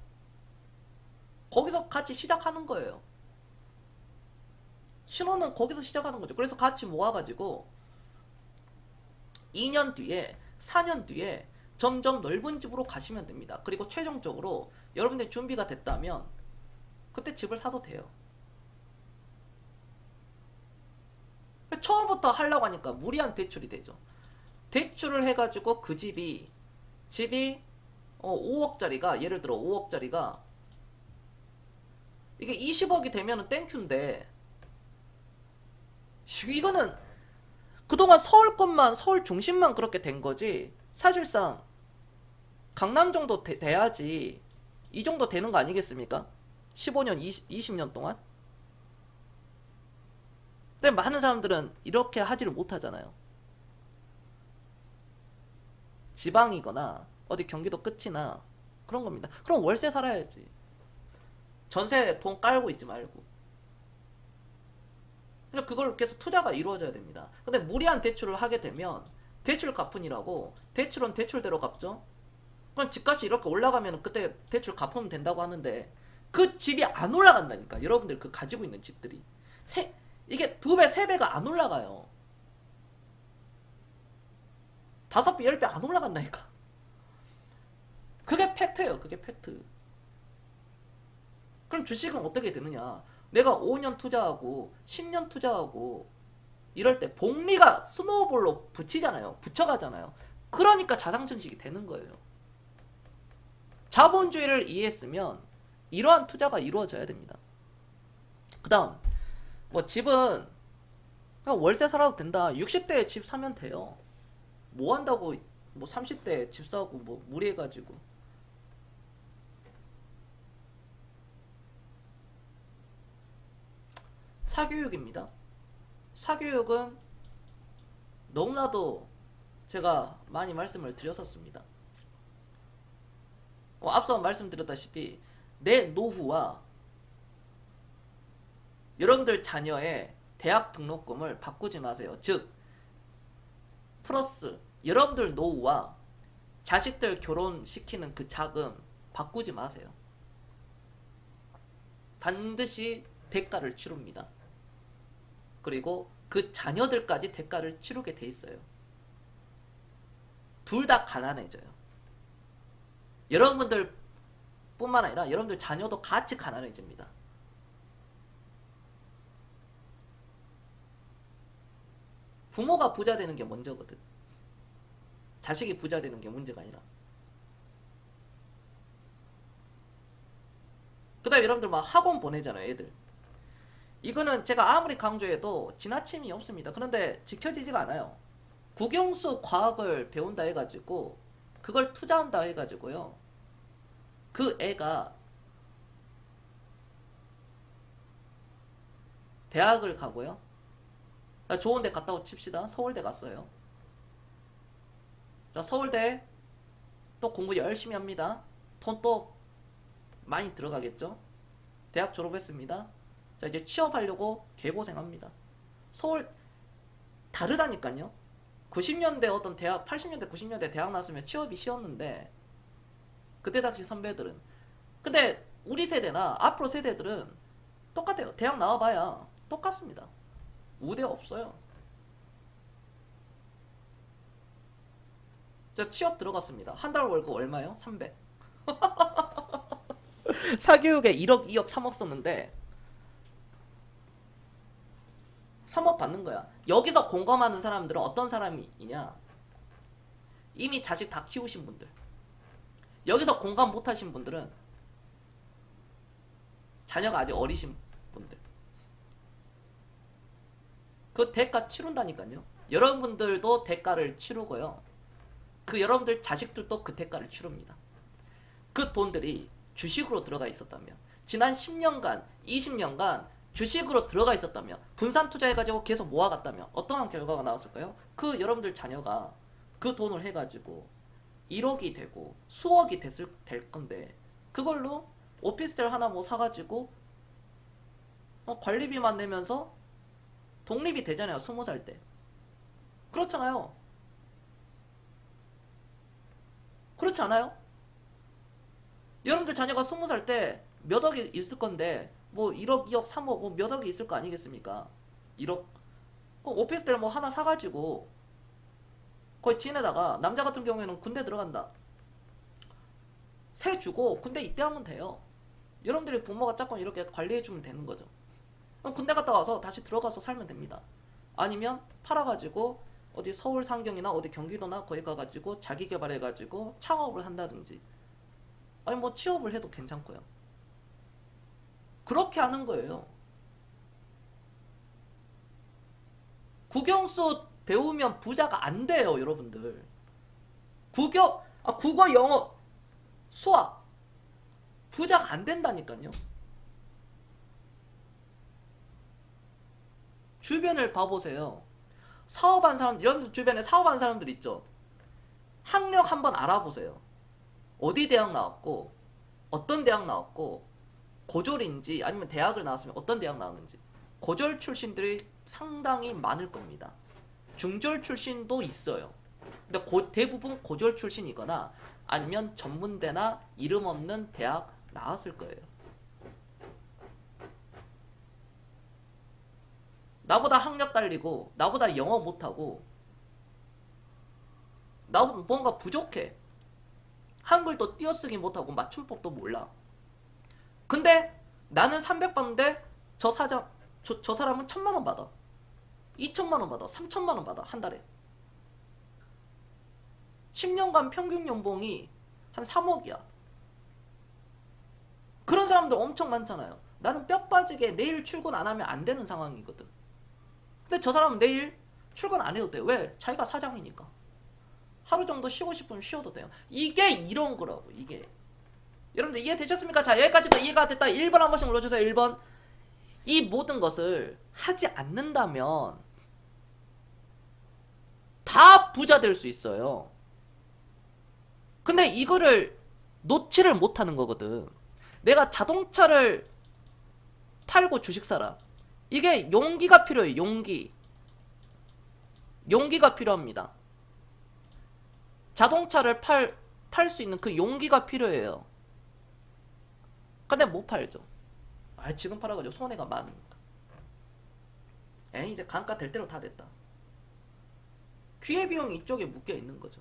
거기서 같이 시작하는 거예요. 신혼은 거기서 시작하는 거죠. 그래서 같이 모아가지고 2년 뒤에 4년 뒤에 점점 넓은 집으로 가시면 됩니다. 그리고 최종적으로 여러분들 준비가 됐다면 그때 집을 사도 돼요. 처음부터 하려고 하니까 무리한 대출이 되죠. 대출을 해가지고 그 집이 5억짜리가, 예를 들어 5억짜리가 이게 20억이 되면은 땡큐인데, 이거는 그동안 서울 중심만 그렇게 된 거지, 사실상 강남 정도 돼야지 이 정도 되는 거 아니겠습니까? 15년, 20년 동안? 근데 많은 사람들은 이렇게 하지를 못하잖아요. 지방이거나 어디 경기도 끝이나 그런 겁니다. 그럼 월세 살아야지. 전세 돈 깔고 있지 말고. 그냥 그걸 계속 투자가 이루어져야 됩니다. 근데 무리한 대출을 하게 되면 대출 갚으니라고 대출은 대출대로 갚죠. 그럼 집값이 이렇게 올라가면 그때 대출 갚으면 된다고 하는데 그 집이 안 올라간다니까. 여러분들 그 가지고 있는 집들이 이게 2배, 3배가 안 올라가요. 5배, 10배 안 올라간다니까. 그게 팩트예요. 그게 팩트. 그럼 주식은 어떻게 되느냐? 내가 5년 투자하고 10년 투자하고 이럴 때 복리가 스노우볼로 붙이잖아요. 붙여가잖아요. 그러니까 자산 증식이 되는 거예요. 자본주의를 이해했으면 이러한 투자가 이루어져야 됩니다. 그 다음 뭐 집은 그냥 월세 살아도 된다. 60대에 집 사면 돼요. 뭐 한다고 뭐 30대에 집 사고 뭐 무리해가지고. 사교육입니다. 사교육은 너무나도 제가 많이 말씀을 드렸었습니다. 앞서 말씀드렸다시피 내 노후와 여러분들 자녀의 대학 등록금을 바꾸지 마세요. 즉 플러스 여러분들 노후와 자식들 결혼시키는 그 자금 바꾸지 마세요. 반드시 대가를 치릅니다. 그리고 그 자녀들까지 대가를 치르게 돼 있어요. 둘 다 가난해져요. 여러분들 뿐만 아니라 여러분들 자녀도 같이 가난해집니다. 부모가 부자 되는 게 먼저거든. 자식이 부자 되는 게 문제가 아니라. 그 다음에 여러분들 막 학원 보내잖아요, 애들. 이거는 제가 아무리 강조해도 지나침이 없습니다. 그런데 지켜지지가 않아요. 국영수 과학을 배운다 해가지고 그걸 투자한다 해가지고요. 그 애가 대학을 가고요. 좋은 데 갔다고 칩시다. 서울대 갔어요. 자, 서울대 또 공부 열심히 합니다. 돈 또 많이 들어가겠죠. 대학 졸업했습니다. 자, 이제 취업하려고 개고생합니다. 서울 다르다니까요. 90년대 어떤 대학, 80년대 90년대 대학 나왔으면 취업이 쉬웠는데 그때 당시 선배들은, 근데 우리 세대나 앞으로 세대들은 똑같아요. 대학 나와봐야 똑같습니다. 우대 없어요. 저 취업 들어갔습니다. 한 달 월급 얼마요? 300. 사교육에 1억, 2억, 3억 썼는데 3억 받는 거야. 여기서 공감하는 사람들은 어떤 사람이냐? 이미 자식 다 키우신 분들. 여기서 공감 못하신 분들은 자녀가 아직 어리신 분들. 그 대가 치른다니까요. 여러분들도 대가를 치르고요. 그 여러분들 자식들도 그 대가를 치릅니다. 그 돈들이 주식으로 들어가 있었다면, 지난 10년간, 20년간 주식으로 들어가 있었다면, 분산 투자해가지고 계속 모아갔다면 어떠한 결과가 나왔을까요? 그 여러분들 자녀가 그 돈을 해가지고 1억이 되고 수억이 될 건데, 그걸로 오피스텔 하나 뭐 사가지고 관리비만 내면서 독립이 되잖아요. 20살 때. 그렇잖아요. 그렇지 않아요? 여러분들 자녀가 20살 때 몇 억이 있을 건데 뭐 1억, 2억, 3억 뭐 몇 억이 있을 거 아니겠습니까? 1억. 그럼 오피스텔 뭐 하나 사가지고 거의 지내다가, 남자 같은 경우에는 군대 들어간다. 세 주고 군대 입대하면 돼요. 여러분들이 부모가 조금 이렇게 관리해주면 되는 거죠. 그럼 군대 갔다 와서 다시 들어가서 살면 됩니다. 아니면 팔아가지고 어디 서울 상경이나 어디 경기도나 거기 가가지고 자기 개발해가지고 창업을 한다든지, 아니 뭐 취업을 해도 괜찮고요. 그렇게 하는 거예요. 국영수 배우면 부자가 안 돼요, 여러분들. 국어, 영어, 수학 부자가 안 된다니까요. 주변을 봐보세요. 사업한 사람들, 여러분들 주변에 사업한 사람들 있죠? 학력 한번 알아보세요. 어디 대학 나왔고, 어떤 대학 나왔고, 고졸인지 아니면 대학을 나왔으면 어떤 대학 나왔는지. 고졸 출신들이 상당히 많을 겁니다. 중졸 출신도 있어요. 근데 대부분 고졸 출신이거나 아니면 전문대나 이름 없는 대학 나왔을 거예요. 나보다 학력 딸리고 나보다 영어 못하고 나보다 뭔가 부족해. 한글도 띄어쓰기 못하고 맞춤법도 몰라. 근데 나는 300받는데 저 사람은 1000만원 받아. 2000만원 받아. 3000만원 받아. 한 달에. 10년간 평균 연봉이 한 3억이야. 그런 사람들 엄청 많잖아요. 나는 뼈 빠지게 내일 출근 안 하면 안 되는 상황이거든. 근데 저 사람은 내일 출근 안 해도 돼. 왜? 자기가 사장이니까. 하루 정도 쉬고 싶으면 쉬어도 돼요. 이게 이런 거라고. 이게. 여러분들 이해되셨습니까? 자, 여기까지도 이해가 됐다. 1번 한 번씩 눌러주세요. 1번. 이 모든 것을 하지 않는다면 다 부자 될 수 있어요. 근데 이거를 놓지를 못하는 거거든. 내가 자동차를 팔고 주식 사라. 이게 용기가 필요해요. 용기가 필요합니다. 자동차를 팔 수 있는 그 용기가 필요해요. 근데 못 팔죠. 지금 팔아가지고 손해가 많으니까. 이제 감가 될 대로 다 됐다. 기회비용이 이쪽에 묶여 있는 거죠.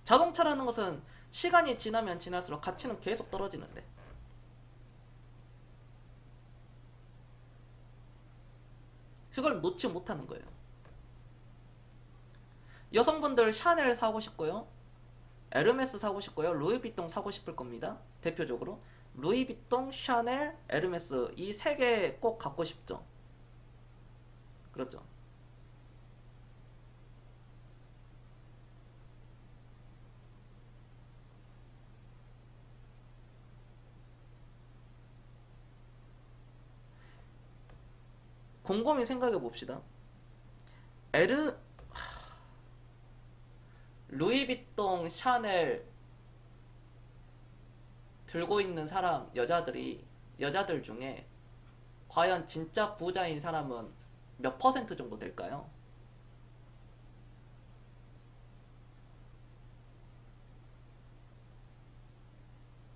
자동차라는 것은 시간이 지나면 지날수록 가치는 계속 떨어지는데, 그걸 놓지 못하는 거예요. 여성분들 샤넬 사고 싶고요, 에르메스 사고 싶고요, 루이비통 사고 싶을 겁니다. 대표적으로 루이비통, 샤넬, 에르메스 이 세 개 꼭 갖고 싶죠. 그렇죠. 곰곰이 생각해 봅시다. 루이비통, 샤넬 들고 있는 사람, 여자들 중에 과연 진짜 부자인 사람은 몇 퍼센트 정도 될까요?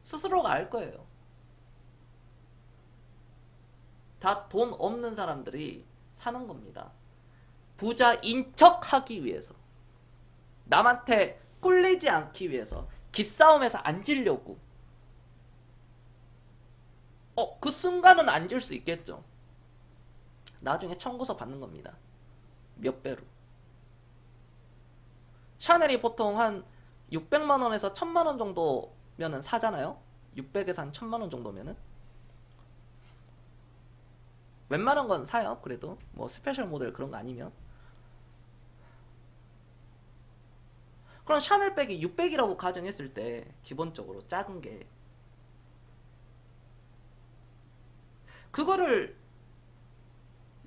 스스로가 알 거예요. 다 돈 없는 사람들이 사는 겁니다. 부자인 척 하기 위해서, 남한테 꿀리지 않기 위해서, 기싸움에서 안 지려고. 그 순간은 안 질 수 있겠죠. 나중에 청구서 받는 겁니다. 몇 배로. 샤넬이 보통 한 600만원에서 1000만원 정도면은 사잖아요. 600에서 한 1000만원 정도면은 웬만한 건 사요. 그래도 뭐 스페셜 모델 그런 거 아니면. 그럼 샤넬백이 600이라고 가정했을 때 기본적으로 작은 게, 그거를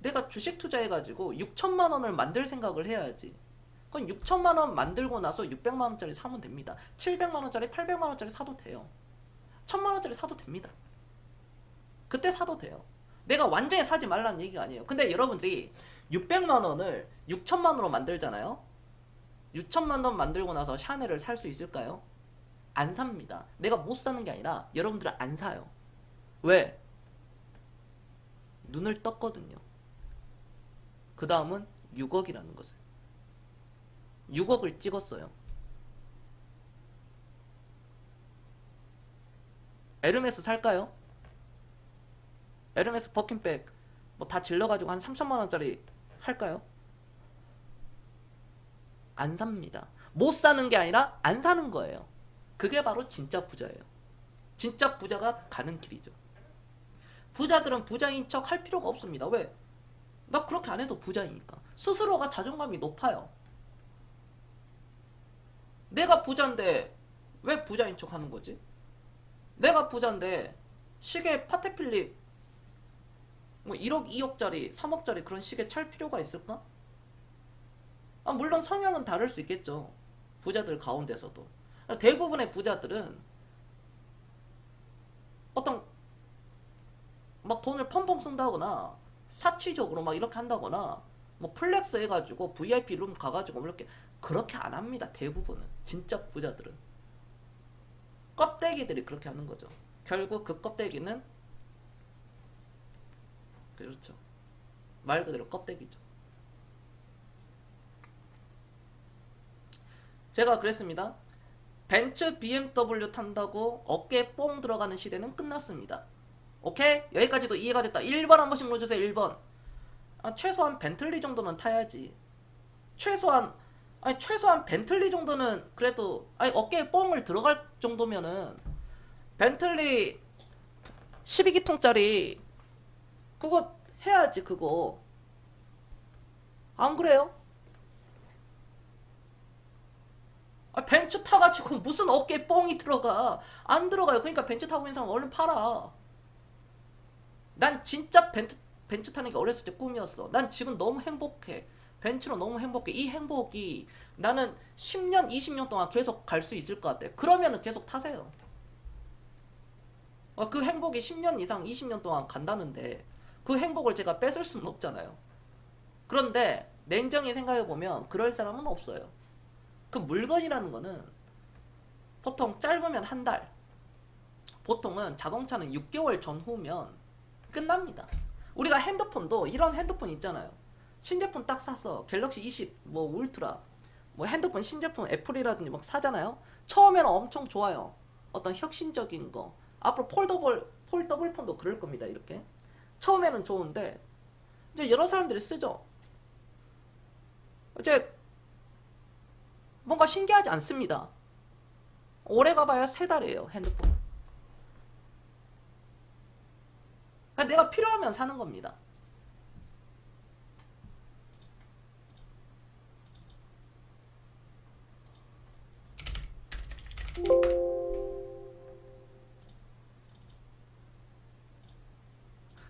내가 주식 투자해가지고 6천만원을 만들 생각을 해야지. 그건 6천만원 만들고 나서 600만원짜리 사면 됩니다. 700만원짜리, 800만원짜리 사도 돼요. 1000만원짜리 사도 됩니다. 그때 사도 돼요. 내가 완전히 사지 말라는 얘기가 아니에요. 근데 여러분들이 600만원을 6천만원으로 만들잖아요. 6천만원 만들고 나서 샤넬을 살 수 있을까요? 안 삽니다. 내가 못 사는 게 아니라 여러분들은 안 사요. 왜? 눈을 떴거든요. 그 다음은 6억이라는 것을. 6억을 찍었어요. 에르메스 살까요? 에르메스 버킨백 뭐 다 질러가지고 한 3천만원짜리 할까요? 안 삽니다. 못 사는 게 아니라 안 사는 거예요. 그게 바로 진짜 부자예요. 진짜 부자가 가는 길이죠. 부자들은 부자인 척 할 필요가 없습니다. 왜? 나 그렇게 안 해도 부자이니까. 스스로가 자존감이 높아요. 내가 부자인데 왜 부자인 척 하는 거지? 내가 부자인데 시계 파테필립 뭐 1억 2억짜리 3억짜리 그런 시계 찰 필요가 있을까? 아, 물론 성향은 다를 수 있겠죠. 부자들 가운데서도 대부분의 부자들은 어떤 막 돈을 펑펑 쓴다거나 사치적으로 막 이렇게 한다거나 뭐 플렉스 해가지고 VIP 룸 가가지고 뭐 이렇게 그렇게 안 합니다. 대부분은 진짜 부자들은 껍데기들이 그렇게 하는 거죠. 결국 그 껍데기는 그렇죠. 말 그대로 껍데기죠. 제가 그랬습니다. 벤츠 BMW 탄다고 어깨에 뽕 들어가는 시대는 끝났습니다. 오케이? 여기까지도 이해가 됐다. 1번 한 번씩 눌러주세요. 1번. 아, 최소한 벤틀리 정도는 타야지. 최소한 벤틀리 정도는 그래도 아니 어깨에 뽕을 들어갈 정도면은 벤틀리 12기통짜리 그거 해야지. 그거 안 그래요? 아, 벤츠 타가지고 무슨 어깨에 뽕이 들어가. 안 들어가요. 그러니까 벤츠 타고 있는 사람 얼른 팔아. 난 진짜 벤츠 타는 게 어렸을 때 꿈이었어. 난 지금 너무 행복해. 벤츠로 너무 행복해. 이 행복이 나는 10년, 20년 동안 계속 갈 수 있을 것 같아. 그러면은 계속 타세요. 그 행복이 10년 이상, 20년 동안 간다는데 그 행복을 제가 뺏을 수는 없잖아요. 그런데 냉정히 생각해보면 그럴 사람은 없어요. 그 물건이라는 거는 보통 짧으면 한 달, 보통은 자동차는 6개월 전후면 끝납니다. 우리가 핸드폰도 이런 핸드폰 있잖아요. 신제품 딱 샀어. 갤럭시 20, 뭐 울트라, 뭐 핸드폰 신제품 애플이라든지 막 사잖아요. 처음에는 엄청 좋아요. 어떤 혁신적인 거. 앞으로 폴더블 폰도 그럴 겁니다. 이렇게 처음에는 좋은데 이제 여러 사람들이 쓰죠. 이제 뭔가 신기하지 않습니다. 오래 가봐야 3달이에요. 핸드폰. 내가 필요하면 사는 겁니다.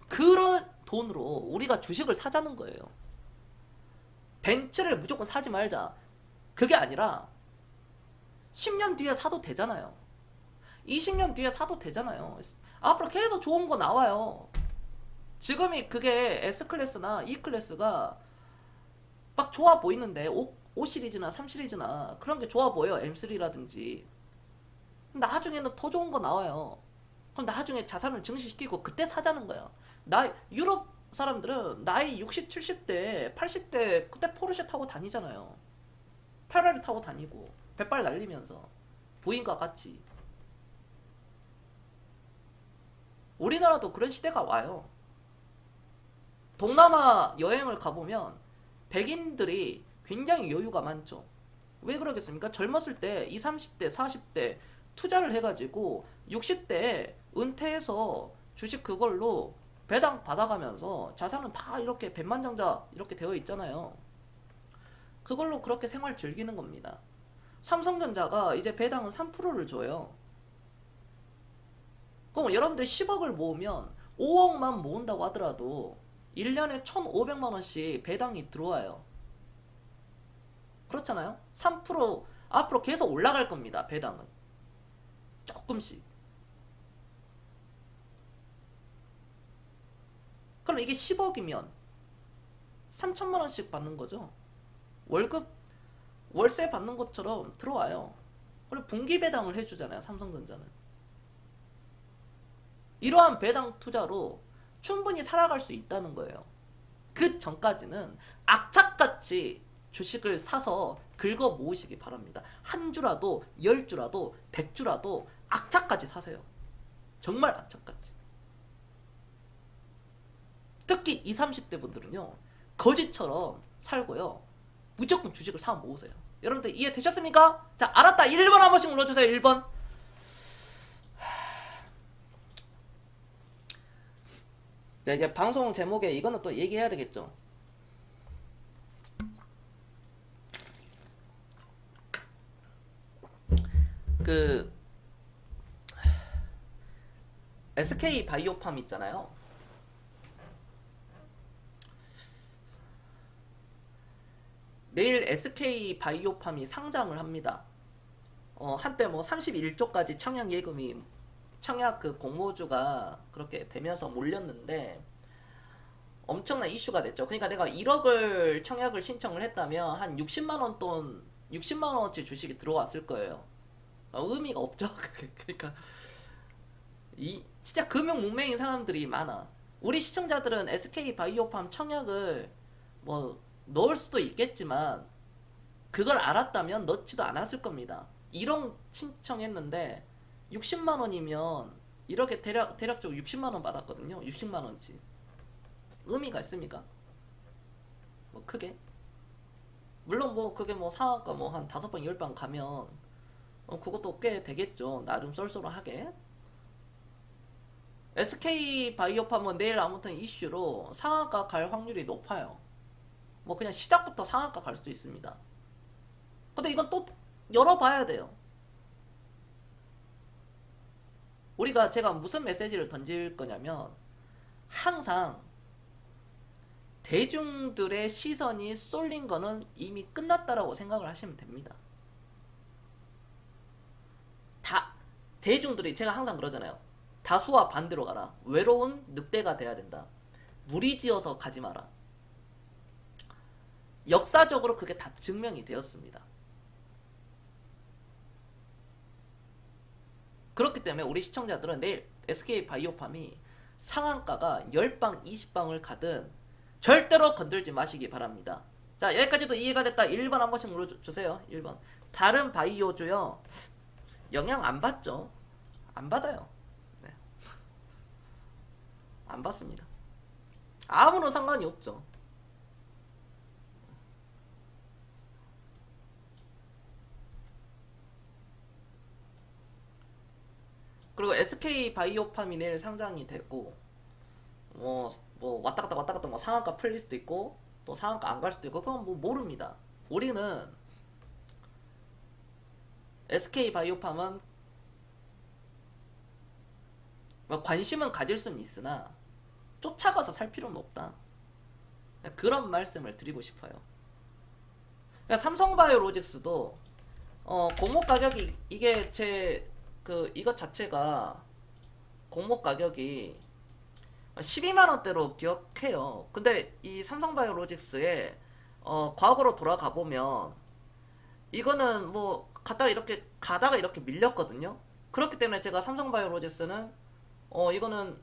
그런 돈으로 우리가 주식을 사자는 거예요. 벤츠를 무조건 사지 말자. 그게 아니라 10년 뒤에 사도 되잖아요. 20년 뒤에 사도 되잖아요. 앞으로 계속 좋은 거 나와요. 지금이 그게 S클래스나 E클래스가 막 좋아 보이는데 5 시리즈나 3 시리즈나 그런 게 좋아 보여요. M3라든지. 나중에는 더 좋은 거 나와요. 그럼 나중에 자산을 증식시키고 그때 사자는 거야. 유럽 사람들은 나이 60, 70대, 80대 그때 포르쉐 타고 다니잖아요. 페라리 타고 다니고 백발 날리면서 부인과 같이. 우리나라도 그런 시대가 와요. 동남아 여행을 가보면 백인들이 굉장히 여유가 많죠. 왜 그러겠습니까? 젊었을 때 20, 30대, 40대 투자를 해가지고 60대에 은퇴해서 주식 그걸로 배당 받아가면서 자산은 다 이렇게 백만장자 이렇게 되어 있잖아요. 그걸로 그렇게 생활 즐기는 겁니다. 삼성전자가 이제 배당은 3%를 줘요. 그럼 여러분들이 10억을 모으면 5억만 모은다고 하더라도 1년에 1,500만원씩 배당이 들어와요. 그렇잖아요? 3% 앞으로 계속 올라갈 겁니다. 배당은 조금씩. 그럼 이게 10억이면 3천만원씩 받는 거죠. 월세 받는 것처럼 들어와요. 그리고 분기 배당을 해주잖아요. 삼성전자는. 이러한 배당 투자로 충분히 살아갈 수 있다는 거예요. 그 전까지는 악착같이 주식을 사서 긁어 모으시기 바랍니다. 한 주라도 10주라도 100주라도 악착같이 사세요. 정말 악착같이. 특히 20, 30대 분들은요 거지처럼 살고요 무조건 주식을 사 모으세요. 여러분들 이해되셨습니까? 자, 알았다. 1번 한 번씩 눌러주세요. 1번. 자, 이제 방송 제목에 이거는 또 얘기해야 되겠죠. 그 SK 바이오팜 있잖아요. 내일 SK 바이오팜이 상장을 합니다. 한때 뭐 31조까지 청약 예금이 청약 그 공모주가 그렇게 되면서 몰렸는데 엄청난 이슈가 됐죠. 그러니까 내가 1억을 청약을 신청을 했다면 한 60만 원 돈, 60만 원어치 주식이 들어왔을 거예요. 의미가 없죠. 그러니까 이 진짜 금융 문맹인 사람들이 많아. 우리 시청자들은 SK 바이오팜 청약을 뭐 넣을 수도 있겠지만 그걸 알았다면 넣지도 않았을 겁니다. 1억 신청했는데 60만 원이면 이렇게 대략적으로 60만 원 받았거든요. 60만 원치. 의미가 있습니까? 뭐 크게. 물론 뭐 그게 뭐 상한가 뭐 한 5번 10번 가면 그것도 꽤 되겠죠. 나름 쏠쏠하게. SK 바이오팜은 내일 아무튼 이슈로 상한가 갈 확률이 높아요. 뭐 그냥 시작부터 상한가 갈 수도 있습니다. 근데 이건 또 열어봐야 돼요. 제가 무슨 메시지를 던질 거냐면 항상 대중들의 시선이 쏠린 거는 이미 끝났다라고 생각을 하시면 됩니다. 대중들이 제가 항상 그러잖아요. 다수와 반대로 가라. 외로운 늑대가 돼야 된다. 무리지어서 가지 마라. 역사적으로 그게 다 증명이 되었습니다. 그렇기 때문에 우리 시청자들은 내일 SK 바이오팜이 상한가가 10방, 20방을 가든 절대로 건들지 마시기 바랍니다. 자, 여기까지도 이해가 됐다. 1번 한 번씩 눌러주세요. 1번. 다른 바이오주요. 영향 안 받죠? 안 받아요. 네. 안 받습니다. 아무런 상관이 없죠. 그리고 SK 바이오팜이 내일 상장이 되고 뭐 왔다 갔다 뭐 상한가 풀릴 수도 있고 또 상한가 안 갈 수도 있고 그건 뭐 모릅니다. 우리는 SK 바이오팜은 뭐 관심은 가질 수는 있으나 쫓아가서 살 필요는 없다. 그런 말씀을 드리고 싶어요. 그러니까 삼성바이오로직스도 공모 가격이 이게 이것 자체가 공모 가격이 12만원대로 기억해요. 근데 이 삼성바이오로직스에 과거로 돌아가 보면 이거는 뭐 가다가 이렇게 밀렸거든요. 그렇기 때문에 제가 삼성바이오로직스는 이거는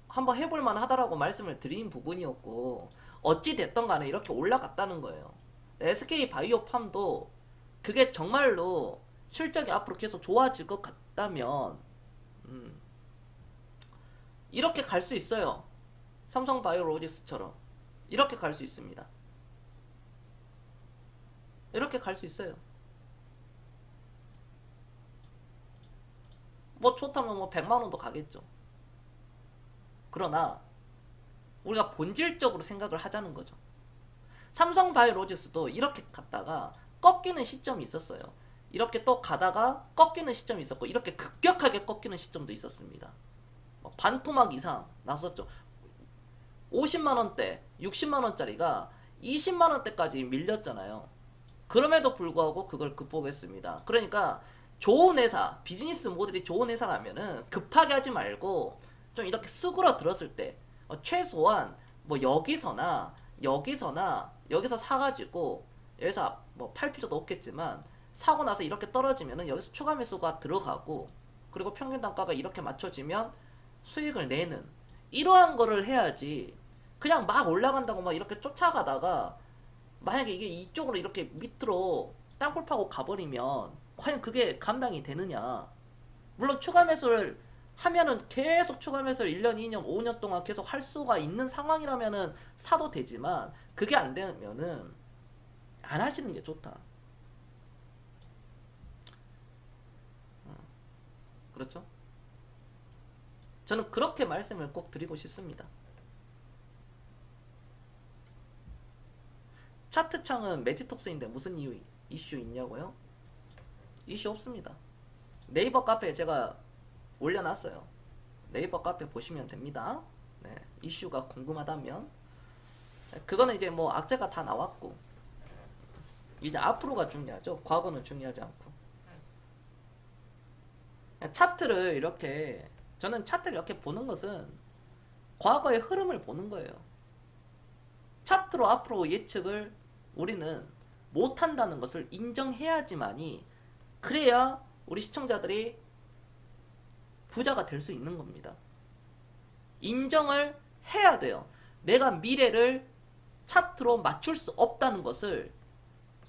한번 해볼만 하다라고 말씀을 드린 부분이었고 어찌 됐던 간에 이렇게 올라갔다는 거예요. SK 바이오팜도 그게 정말로 실적이 앞으로 계속 좋아질 것 같다면 이렇게 갈 수 있어요. 삼성바이오로직스처럼 이렇게 갈 수 있습니다. 이렇게 갈 수 있어요. 뭐 좋다면 뭐 100만원도 가겠죠. 그러나 우리가 본질적으로 생각을 하자는 거죠. 삼성바이오로직스도 이렇게 갔다가 꺾이는 시점이 있었어요. 이렇게 또 가다가 꺾이는 시점이 있었고 이렇게 급격하게 꺾이는 시점도 있었습니다. 반토막 이상 나섰죠. 50만원대 60만원짜리가 20만원대까지 밀렸잖아요. 그럼에도 불구하고 그걸 극복했습니다. 그러니까 좋은 회사, 비즈니스 모델이 좋은 회사라면은 급하게 하지 말고 좀 이렇게 수그러 들었을 때 최소한 뭐 여기서 사가지고 여기서 뭐 팔 필요도 없겠지만 사고 나서 이렇게 떨어지면은 여기서 추가 매수가 들어가고 그리고 평균 단가가 이렇게 맞춰지면 수익을 내는 이러한 거를 해야지. 그냥 막 올라간다고 막 이렇게 쫓아가다가 만약에 이게 이쪽으로 이렇게 밑으로 땅굴 파고 가버리면 과연 그게 감당이 되느냐. 물론 추가 매수를 하면은 계속 추가 매수를 1년, 2년, 5년 동안 계속 할 수가 있는 상황이라면은 사도 되지만 그게 안 되면은 안 하시는 게 좋다. 그렇죠? 저는 그렇게 말씀을 꼭 드리고 싶습니다. 차트창은 메디톡스인데 무슨 이슈 있냐고요? 이슈 없습니다. 네이버 카페에 제가 올려놨어요. 네이버 카페 보시면 됩니다. 네, 이슈가 궁금하다면. 그거는 이제 뭐 악재가 다 나왔고 이제 앞으로가 중요하죠. 과거는 중요하지 않고. 차트를 이렇게, 저는 차트를 이렇게 보는 것은 과거의 흐름을 보는 거예요. 차트로 앞으로 예측을 우리는 못한다는 것을 인정해야지만이, 그래야 우리 시청자들이 부자가 될 수 있는 겁니다. 인정을 해야 돼요. 내가 미래를 차트로 맞출 수 없다는 것을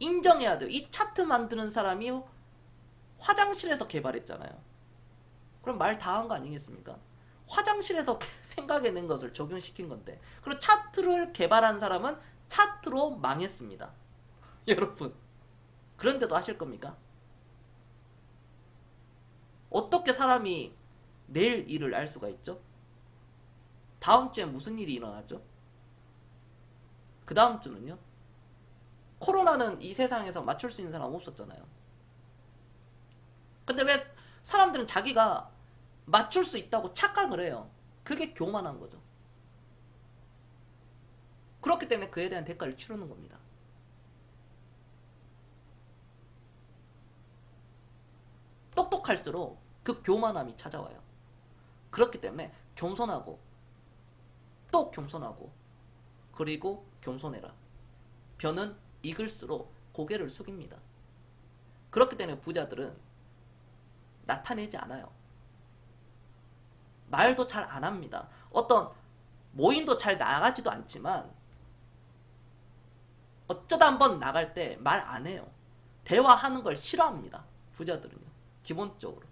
인정해야 돼요. 이 차트 만드는 사람이 화장실에서 개발했잖아요. 그럼 말 다 한 거 아니겠습니까? 화장실에서 생각해낸 것을 적용시킨 건데, 그리고 차트를 개발한 사람은 차트로 망했습니다. 여러분, 그런데도 하실 겁니까? 어떻게 사람이 내일 일을 알 수가 있죠? 다음 주에 무슨 일이 일어나죠? 그 다음 주는요? 코로나는 이 세상에서 맞출 수 있는 사람 없었잖아요. 근데 왜 사람들은 자기가 맞출 수 있다고 착각을 해요? 그게 교만한 거죠. 그렇기 때문에 그에 대한 대가를 치르는 겁니다. 똑똑할수록 그 교만함이 찾아와요. 그렇기 때문에 겸손하고, 또 겸손하고, 그리고 겸손해라. 변은 익을수록 고개를 숙입니다. 그렇기 때문에 부자들은 나타내지 않아요. 말도 잘 안 합니다. 어떤 모임도 잘 나가지도 않지만 어쩌다 한번 나갈 때 말 안 해요. 대화하는 걸 싫어합니다. 부자들은요. 기본적으로.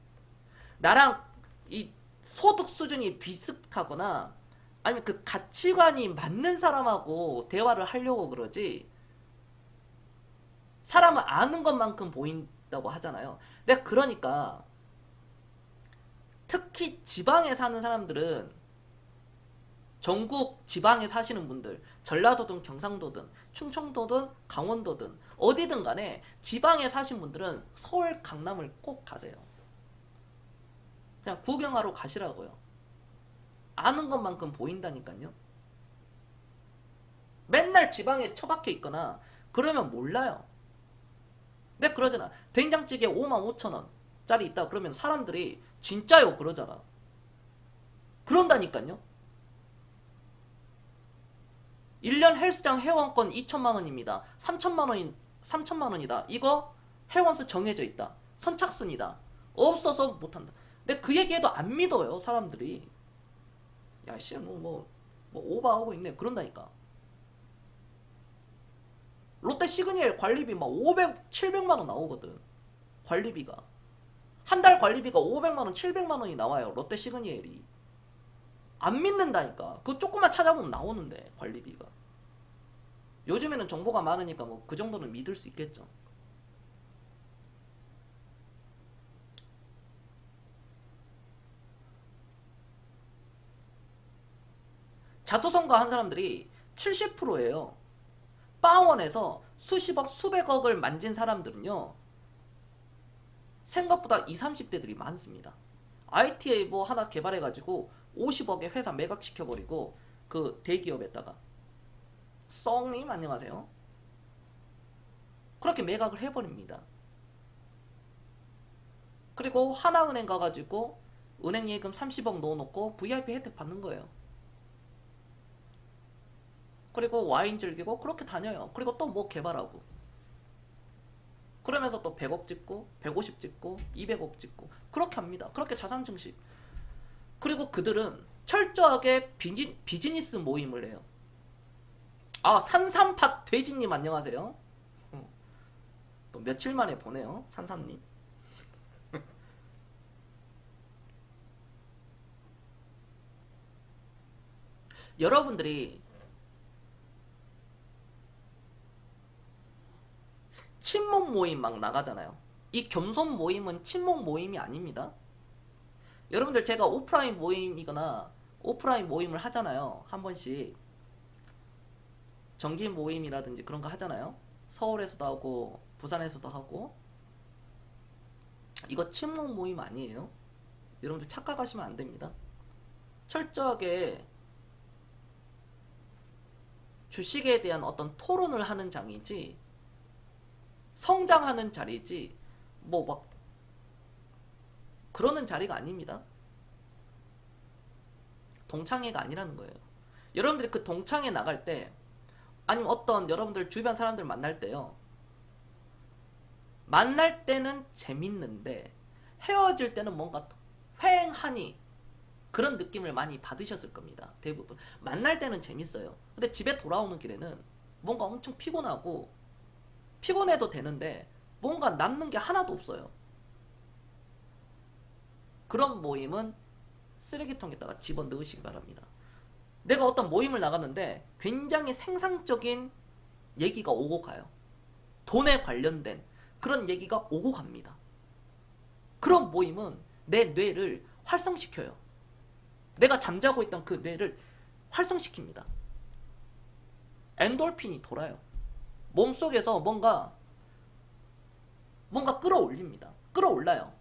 나랑 이 소득 수준이 비슷하거나 아니면 그 가치관이 맞는 사람하고 대화를 하려고 그러지, 사람은 아는 것만큼 보인다고 하잖아요. 내가 그러니까 특히 지방에 사는 사람들은, 전국 지방에 사시는 분들, 전라도든 경상도든 충청도든 강원도든 어디든 간에 지방에 사신 분들은 서울 강남을 꼭 가세요. 그냥 구경하러 가시라고요. 아는 것만큼 보인다니까요. 맨날 지방에 처박혀 있거나 그러면 몰라요. 내가 그러잖아. 된장찌개 55,000원짜리 있다 그러면 사람들이 진짜요 그러잖아. 그런다니까요. 1년 헬스장 회원권 2천만원입니다. 3천만원이다. 이거 회원수 정해져 있다. 선착순이다. 없어서 못한다. 근데 그 얘기해도 안 믿어요 사람들이. 야 씨, 뭐 오버하고 있네 그런다니까. 롯데 시그니엘 관리비 막 500, 700만원 나오거든. 관리비가 한 달 관리비가 500만원, 700만원이 나와요. 롯데 시그니엘이. 안 믿는다니까. 그거 조금만 찾아보면 나오는데 관리비가. 요즘에는 정보가 많으니까 뭐 그 정도는 믿을 수 있겠죠. 자수성가 한 사람들이 70%예요. 빵원에서 수십억, 수백억을 만진 사람들은요, 생각보다 20, 30대들이 많습니다. ITA 뭐 하나 개발해가지고 50억에 회사 매각시켜버리고 그 대기업에다가, 썽님 안녕하세요. 그렇게 매각을 해버립니다. 그리고 하나은행 가가지고 은행 예금 30억 넣어놓고 VIP 혜택 받는 거예요. 그리고 와인 즐기고 그렇게 다녀요. 그리고 또 뭐 개발하고, 그러면서 또 100억 찍고 150 찍고 200억 찍고 그렇게 합니다. 그렇게 자산 증식. 그리고 그들은 철저하게 비즈니스 모임을 해요. 아, 산삼팥 돼지님 안녕하세요. 또 며칠 만에 보네요 산삼님. 여러분들이 친목 모임 막 나가잖아요. 이 겸손 모임은 친목 모임이 아닙니다. 여러분들 제가 오프라인 모임이거나 오프라인 모임을 하잖아요. 한 번씩 정기 모임이라든지 그런 거 하잖아요. 서울에서도 하고 부산에서도 하고. 이거 친목 모임 아니에요. 여러분들 착각하시면 안 됩니다. 철저하게 주식에 대한 어떤 토론을 하는 장이지, 성장하는 자리지, 뭐 막 그러는 자리가 아닙니다. 동창회가 아니라는 거예요. 여러분들이 그 동창회 나갈 때, 아니면 어떤 여러분들 주변 사람들 만날 때요, 만날 때는 재밌는데 헤어질 때는 뭔가 휑하니 그런 느낌을 많이 받으셨을 겁니다. 대부분 만날 때는 재밌어요. 근데 집에 돌아오는 길에는 뭔가 엄청 피곤하고, 피곤해도 되는데 뭔가 남는 게 하나도 없어요. 그런 모임은 쓰레기통에다가 집어넣으시기 바랍니다. 내가 어떤 모임을 나갔는데 굉장히 생산적인 얘기가 오고 가요. 돈에 관련된 그런 얘기가 오고 갑니다. 그런 모임은 내 뇌를 활성시켜요. 내가 잠자고 있던 그 뇌를 활성시킵니다. 엔돌핀이 돌아요. 몸속에서 뭔가 끌어올립니다. 끌어올라요.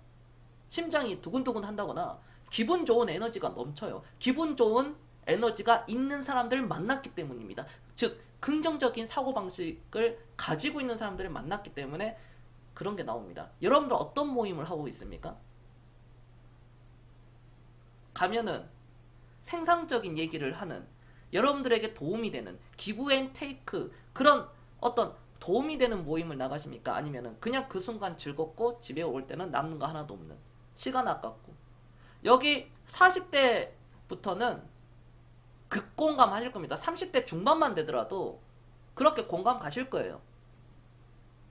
심장이 두근두근 한다거나 기분 좋은 에너지가 넘쳐요. 기분 좋은 에너지가 있는 사람들을 만났기 때문입니다. 즉 긍정적인 사고방식을 가지고 있는 사람들을 만났기 때문에 그런 게 나옵니다. 여러분들 어떤 모임을 하고 있습니까? 가면은 생산적인 얘기를 하는, 여러분들에게 도움이 되는 기브 앤 테이크, 그런 어떤 도움이 되는 모임을 나가십니까? 아니면은 그냥 그 순간 즐겁고 집에 올 때는 남는 거 하나도 없는, 시간 아깝고. 여기 40대부터는 극공감 하실 겁니다. 30대 중반만 되더라도 그렇게 공감 가실 거예요.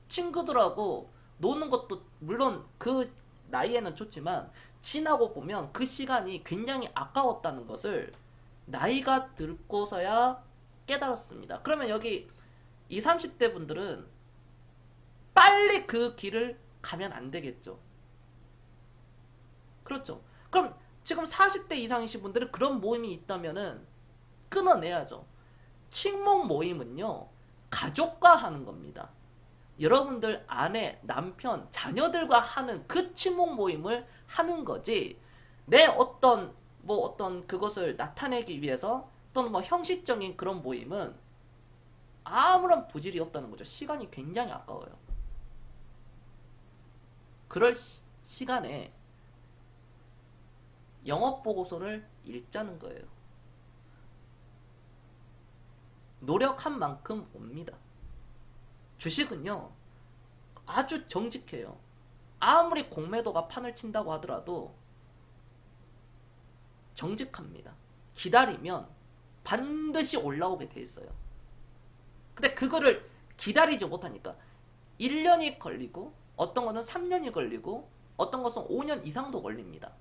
친구들하고 노는 것도 물론 그 나이에는 좋지만 지나고 보면 그 시간이 굉장히 아까웠다는 것을 나이가 들고서야 깨달았습니다. 그러면 여기 20, 30대 분들은 빨리 그 길을 가면 안 되겠죠. 그렇죠. 그럼 지금 40대 이상이신 분들은 그런 모임이 있다면은 끊어내야죠. 친목 모임은요, 가족과 하는 겁니다. 여러분들 아내, 남편, 자녀들과 하는 그 친목 모임을 하는 거지, 내 어떤 그것을 나타내기 위해서 또는 뭐 형식적인 그런 모임은 아무런 부질이 없다는 거죠. 시간이 굉장히 아까워요. 그럴 시간에 영업 보고서를 읽자는 거예요. 노력한 만큼 옵니다. 주식은요, 아주 정직해요. 아무리 공매도가 판을 친다고 하더라도 정직합니다. 기다리면 반드시 올라오게 돼 있어요. 근데 그거를 기다리지 못하니까 1년이 걸리고, 어떤 거는 3년이 걸리고, 어떤 것은 5년 이상도 걸립니다.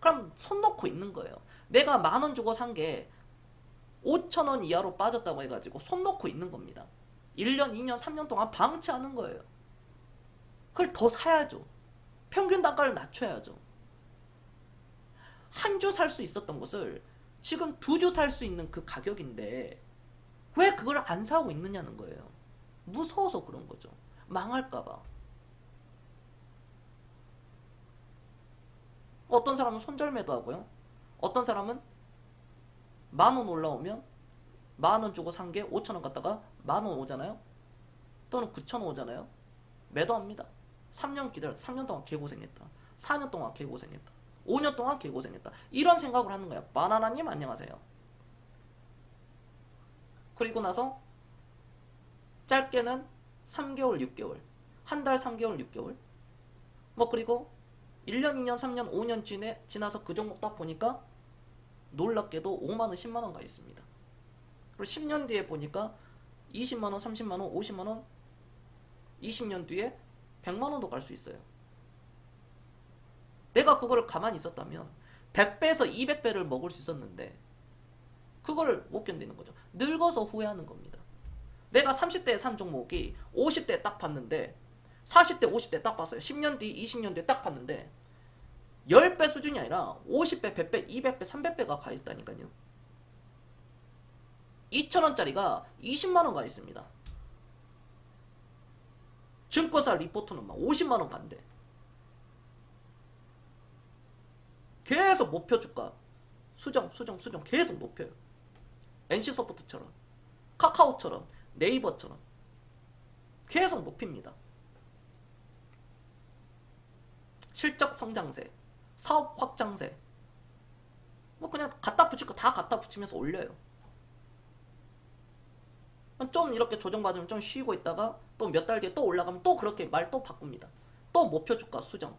그럼 손 놓고 있는 거예요. 내가 10,000원 주고 산 게 5,000원 이하로 빠졌다고 해가지고 손 놓고 있는 겁니다. 1년, 2년, 3년 동안 방치하는 거예요. 그걸 더 사야죠. 평균 단가를 낮춰야죠. 한 주 살 수 있었던 것을 지금 2주 살 수 있는 그 가격인데 왜 그걸 안 사고 있느냐는 거예요. 무서워서 그런 거죠. 망할까봐. 어떤 사람은 손절매도 하고요. 어떤 사람은 10,000원 올라오면 10,000원 주고 산 게 5,000원 갔다가 10,000원 오잖아요. 또는 9,000원 오잖아요. 매도합니다. 3년 기다렸다. 3년 동안 개고생했다. 4년 동안 개고생했다. 5년 동안 개고생했다. 이런 생각을 하는 거야. 바나나님 안녕하세요. 그리고 나서 짧게는 3개월, 6개월, 한 달, 3개월, 6개월, 뭐 그리고 1년, 2년, 3년, 5년 지나서 그 종목 딱 보니까 놀랍게도 5만원, 10만원 가 있습니다. 그리고 10년 뒤에 보니까 20만원, 30만원, 50만원, 20년 뒤에 100만원도 갈 수 있어요. 내가 그거를 가만히 있었다면 100배에서 200배를 먹을 수 있었는데 그거를 못 견디는 거죠. 늙어서 후회하는 겁니다. 내가 30대에 산 종목이 50대에 딱 봤는데 40대, 50대 딱 봤어요. 10년 뒤, 20년 뒤에 딱 봤는데 10배 수준이 아니라 50배, 100배, 200배, 300배가 가 있다니까요. 2,000원짜리가 20만원 가 있습니다. 증권사 리포트는 막 50만 원 간대. 계속 목표 주가 수정 계속 높여요. NC소프트처럼, 카카오처럼, 네이버처럼 계속 높입니다. 실적 성장세, 사업 확장세, 뭐 그냥 갖다 붙일 거 다 갖다 붙이면서 올려요. 좀 이렇게 조정받으면 좀 쉬고 있다가 또 몇 달 뒤에 또 올라가면 또 그렇게 말 또 바꿉니다. 또 목표 주가 수정.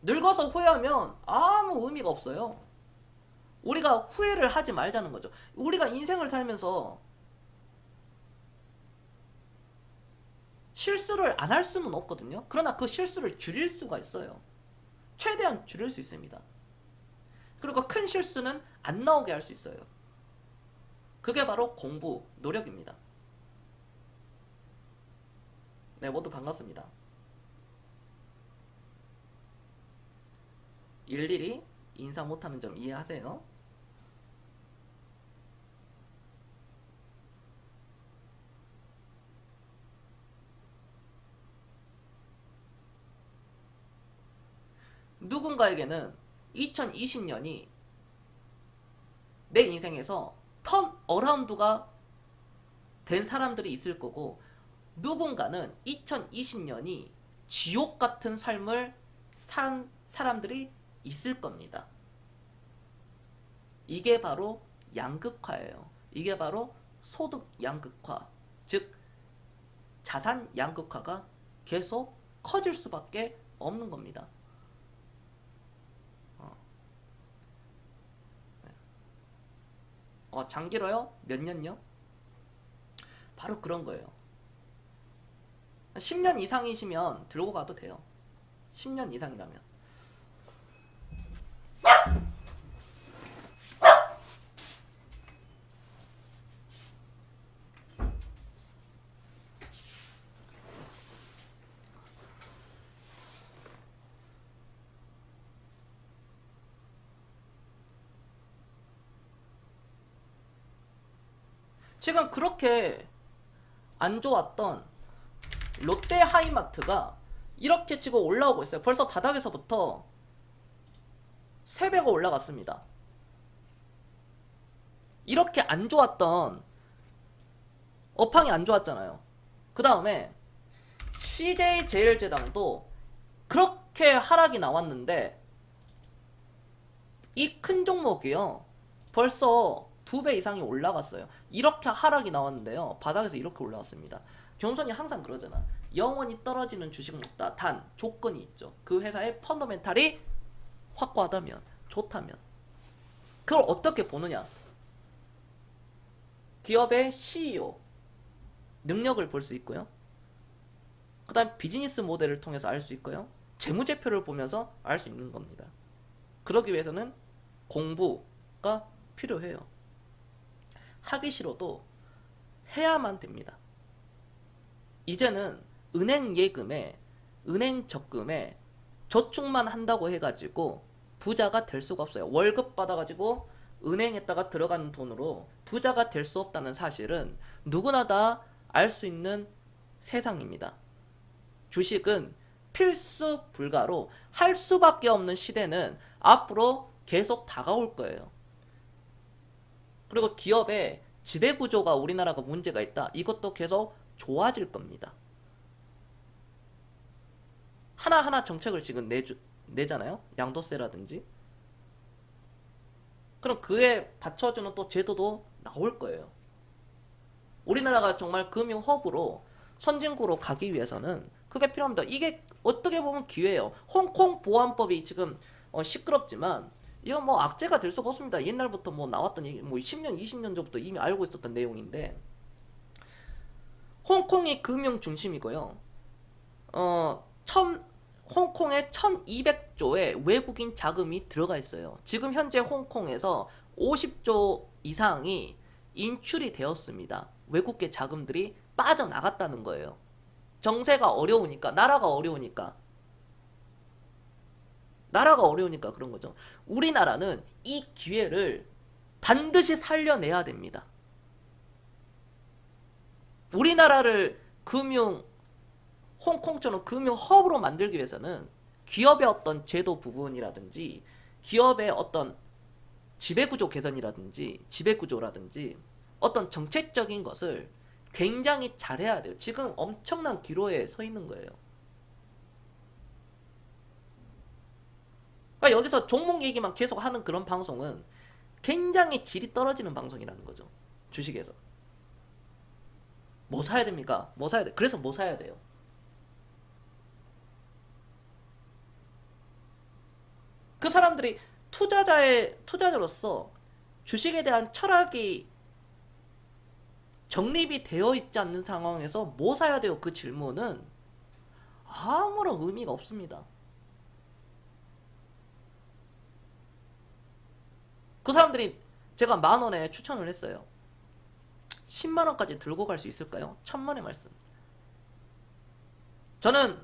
늙어서 후회하면 아무 의미가 없어요. 우리가 후회를 하지 말자는 거죠. 우리가 인생을 살면서 실수를 안 할 수는 없거든요. 그러나 그 실수를 줄일 수가 있어요. 최대한 줄일 수 있습니다. 그리고 큰 실수는 안 나오게 할 수 있어요. 그게 바로 공부, 노력입니다. 네, 모두 반갑습니다. 일일이 인사 못하는 점 이해하세요. 누군가에게는 2020년이 내 인생에서 턴 어라운드가 된 사람들이 있을 거고, 누군가는 2020년이 지옥 같은 삶을 산 사람들이 있을 겁니다. 이게 바로 양극화예요. 이게 바로 소득 양극화, 즉 자산 양극화가 계속 커질 수밖에 없는 겁니다. 장기로요? 몇 년요? 바로 그런 거예요. 10년 이상이시면 들고 가도 돼요. 10년 이상이라면. 지금 그렇게 안 좋았던 롯데 하이마트가 이렇게 치고 올라오고 있어요. 벌써 바닥에서부터 3배가 올라갔습니다. 이렇게 안 좋았던 업황이 안 좋았잖아요. 그 다음에 CJ제일제당도 그렇게 하락이 나왔는데 이 큰 종목이요, 벌써 2배 이상이 올라갔어요. 이렇게 하락이 나왔는데요, 바닥에서 이렇게 올라왔습니다. 경선이 항상 그러잖아. 영원히 떨어지는 주식은 없다. 단 조건이 있죠. 그 회사의 펀더멘탈이 확고하다면, 좋다면. 그걸 어떻게 보느냐? 기업의 CEO 능력을 볼 수 있고요, 그 다음 비즈니스 모델을 통해서 알 수 있고요, 재무제표를 보면서 알 수 있는 겁니다. 그러기 위해서는 공부가 필요해요. 하기 싫어도 해야만 됩니다. 이제는 은행 예금에, 은행 적금에 저축만 한다고 해가지고 부자가 될 수가 없어요. 월급 받아가지고 은행에다가 들어가는 돈으로 부자가 될 수 없다는 사실은 누구나 다 알 수 있는 세상입니다. 주식은 필수 불가로 할 수밖에 없는 시대는 앞으로 계속 다가올 거예요. 그리고 기업의 지배구조가 우리나라가 문제가 있다. 이것도 계속 좋아질 겁니다. 하나하나 정책을 지금 내잖아요. 양도세라든지. 그럼 그에 받쳐주는 또 제도도 나올 거예요. 우리나라가 정말 금융 허브로, 선진국으로 가기 위해서는 그게 필요합니다. 이게 어떻게 보면 기회예요. 홍콩 보안법이 지금 시끄럽지만 이건 뭐 악재가 될 수가 없습니다. 옛날부터 뭐 나왔던 얘기, 뭐 10년, 20년 전부터 이미 알고 있었던 내용인데, 홍콩이 금융 중심이고요. 홍콩에 1200조의 외국인 자금이 들어가 있어요. 지금 현재 홍콩에서 50조 이상이 인출이 되었습니다. 외국계 자금들이 빠져나갔다는 거예요. 정세가 어려우니까, 나라가 어려우니까 그런 거죠. 우리나라는 이 기회를 반드시 살려내야 됩니다. 우리나라를 홍콩처럼 금융 허브로 만들기 위해서는 기업의 어떤 제도 부분이라든지 기업의 어떤 지배구조 개선이라든지 지배구조라든지 어떤 정책적인 것을 굉장히 잘해야 돼요. 지금 엄청난 기로에 서 있는 거예요. 그러니까 여기서 종목 얘기만 계속 하는 그런 방송은 굉장히 질이 떨어지는 방송이라는 거죠. 주식에서. 뭐 사야 됩니까? 뭐 사야 돼? 그래서 뭐 사야 돼요? 그 사람들이 투자자로서 주식에 대한 철학이 정립이 되어 있지 않는 상황에서 뭐 사야 돼요? 그 질문은 아무런 의미가 없습니다. 그 사람들이 제가 10,000원에 추천을 했어요. 10만원까지 들고 갈 수 있을까요? 천만의 말씀. 저는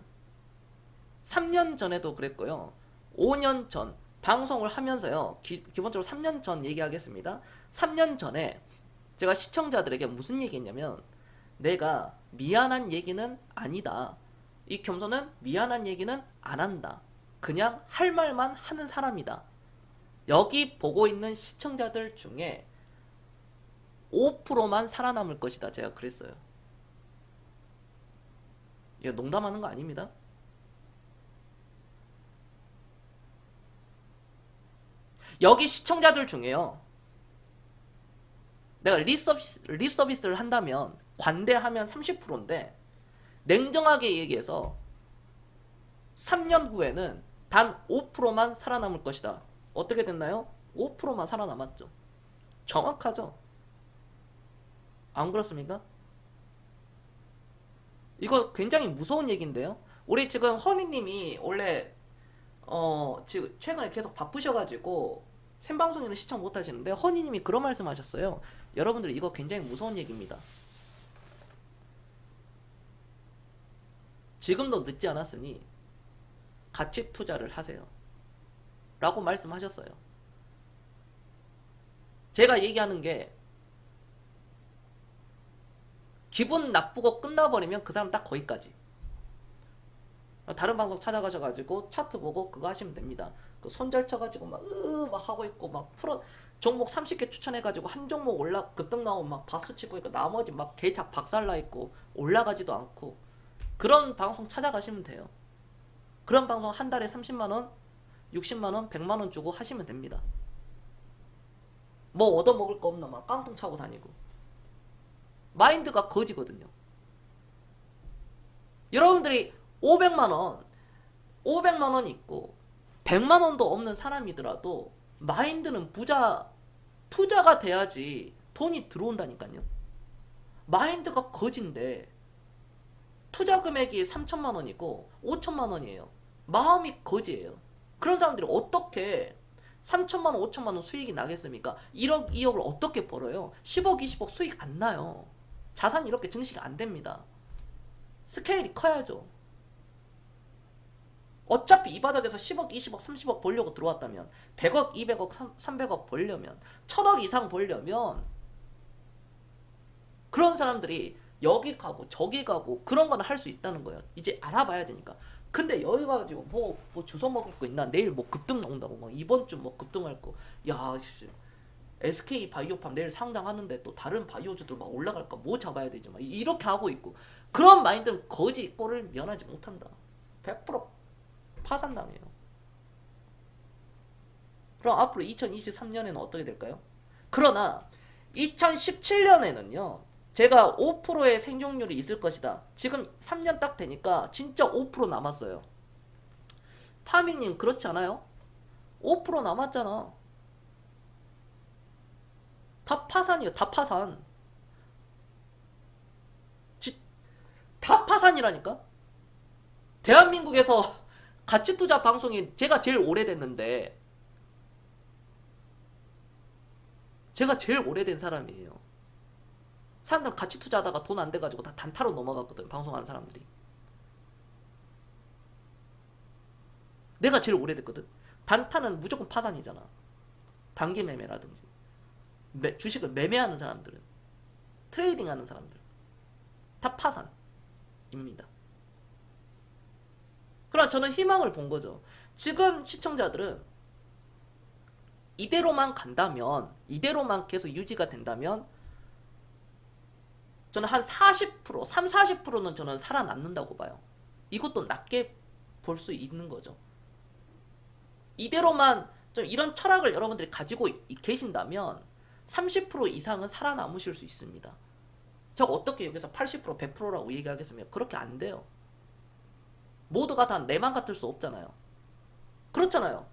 3년 전에도 그랬고요. 5년 전 방송을 하면서요. 기본적으로 3년 전 얘기하겠습니다. 3년 전에 제가 시청자들에게 무슨 얘기했냐면 내가 미안한 얘기는 아니다. 이 겸손은 미안한 얘기는 안 한다. 그냥 할 말만 하는 사람이다. 여기 보고 있는 시청자들 중에 5%만 살아남을 것이다. 제가 그랬어요. 이거 농담하는 거 아닙니다. 여기 시청자들 중에요. 내가 립서비스를 한다면 관대하면 30%인데 냉정하게 얘기해서 3년 후에는 단 5%만 살아남을 것이다. 어떻게 됐나요? 5%만 살아남았죠. 정확하죠? 안 그렇습니까? 이거 굉장히 무서운 얘기인데요. 우리 지금 허니님이 원래 지금 최근에 계속 바쁘셔가지고 생방송에는 시청 못하시는데 허니님이 그런 말씀하셨어요. 여러분들 이거 굉장히 무서운 얘기입니다. 지금도 늦지 않았으니 가치 투자를 하세요. 라고 말씀하셨어요. 제가 얘기하는 게 기분 나쁘고 끝나버리면 그 사람 딱 거기까지. 다른 방송 찾아가셔가지고 차트 보고 그거 하시면 됩니다. 그 손절 쳐가지고 막 하고 있고 막 종목 30개 추천해가지고 한 종목 급등 나오면 막 박수 치고 있고 나머지 막 개착 박살나 있고 올라가지도 않고 그런 방송 찾아가시면 돼요. 그런 방송 한 달에 30만원, 60만원, 100만원 주고 하시면 됩니다. 뭐 얻어먹을 거 없나 막 깡통 차고 다니고. 마인드가 거지거든요. 여러분들이 500만원 있고 100만원도 없는 사람이더라도 마인드는 부자가 돼야지 돈이 들어온다니까요. 마인드가 거진데 투자 금액이 3천만원이고 5천만원이에요. 마음이 거지예요. 그런 사람들이 어떻게 3천만원, 5천만원 수익이 나겠습니까? 1억, 2억을 어떻게 벌어요? 10억, 20억 수익 안 나요. 자산이 이렇게 증식이 안 됩니다. 스케일이 커야죠. 어차피 이 바닥에서 10억, 20억, 30억 벌려고 들어왔다면 100억, 200억, 300억 벌려면 1000억 이상 벌려면 그런 사람들이 여기 가고 저기 가고 그런 거는 할 수 있다는 거예요. 이제 알아봐야 되니까. 근데 여기 가가지고 뭐 주워 먹을 거 있나? 내일 뭐 급등 나온다고 막 이번 주 뭐 급등할 거. 야, SK 바이오팜 내일 상장하는데 또 다른 바이오주들 막 올라갈까? 뭐 잡아야 되지? 막 이렇게 하고 있고 그런 마인드는 거지 꼴을 면하지 못한다. 100% 파산당해요. 그럼 앞으로 2023년에는 어떻게 될까요? 그러나 2017년에는요. 제가 5%의 생존율이 있을 것이다. 지금 3년 딱 되니까 진짜 5% 남았어요. 파밍님 그렇지 않아요? 5% 남았잖아. 다 파산이에요. 다 파산. 다 파산이라니까? 대한민국에서 가치투자 방송이 제가 제일 오래됐는데 제가 제일 오래된 사람이에요. 사람들 같이 투자하다가 돈 안 돼가지고 다 단타로 넘어갔거든. 방송하는 사람들이. 내가 제일 오래됐거든. 단타는 무조건 파산이잖아. 단기 매매라든지 주식을 매매하는 사람들은 트레이딩하는 사람들 다 파산입니다. 그러나 저는 희망을 본 거죠. 지금 시청자들은 이대로만 간다면, 이대로만 계속 유지가 된다면 저는 한 40%, 3, 40%는 저는 살아남는다고 봐요. 이것도 낮게 볼 수 있는 거죠. 이대로만 좀 이런 철학을 여러분들이 가지고 계신다면 30% 이상은 살아남으실 수 있습니다. 제가 어떻게 여기서 80%, 100%라고 얘기하겠습니까? 그렇게 안 돼요. 모두가 다 내만 같을 수 없잖아요. 그렇잖아요.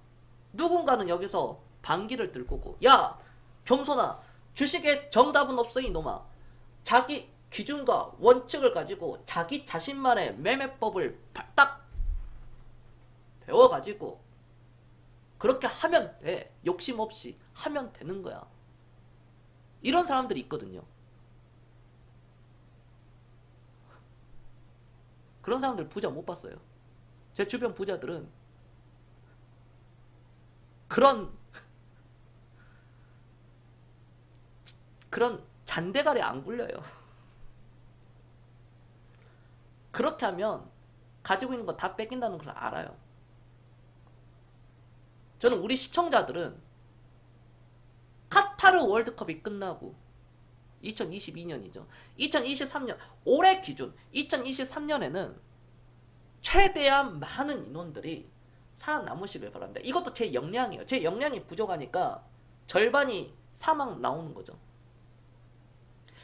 누군가는 여기서 반기를 들 거고, 야, 겸손아, 주식에 정답은 없어 이놈아. 자기 기준과 원칙을 가지고 자기 자신만의 매매법을 딱 배워가지고 그렇게 하면 돼. 욕심 없이 하면 되는 거야. 이런 사람들이 있거든요. 그런 사람들 부자 못 봤어요. 제 주변 부자들은 그런 잔대가리 안 굴려요. 그렇게 하면 가지고 있는 거 다 뺏긴다는 것을 알아요. 저는 우리 시청자들은 카타르 월드컵이 끝나고 2022년이죠. 2023년 올해 기준 2023년에는 최대한 많은 인원들이 살아남으시길 바랍니다. 이것도 제 역량이에요. 제 역량이 부족하니까 절반이 사망 나오는 거죠.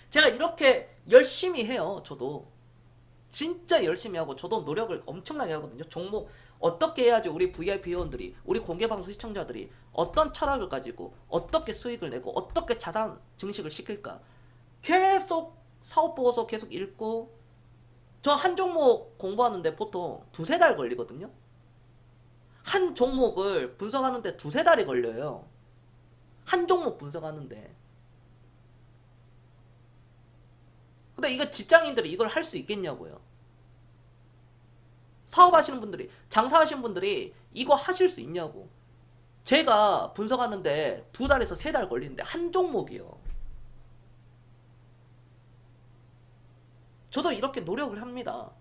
제가 이렇게 열심히 해요. 저도 진짜 열심히 하고 저도 노력을 엄청나게 하거든요. 종목 어떻게 해야지 우리 VIP 회원들이, 우리 공개방송 시청자들이 어떤 철학을 가지고 어떻게 수익을 내고 어떻게 자산 증식을 시킬까 계속 사업보고서 계속 읽고, 저 한 종목 공부하는데 보통 두세 달 걸리거든요. 한 종목을 분석하는데 두세 달이 걸려요. 한 종목 분석하는데. 근데 이거 직장인들이 이걸 할 수 있겠냐고요. 사업하시는 분들이, 장사하시는 분들이 이거 하실 수 있냐고. 제가 분석하는데 2달에서 3달 걸리는데 한 종목이요. 저도 이렇게 노력을 합니다.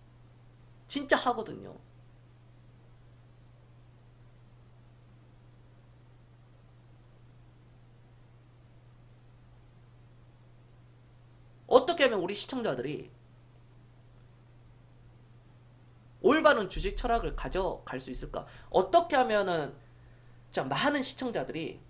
진짜 하거든요. 어떻게 하면 우리 시청자들이 올바른 주식 철학을 가져갈 수 있을까? 어떻게 하면은 자, 많은 시청자들이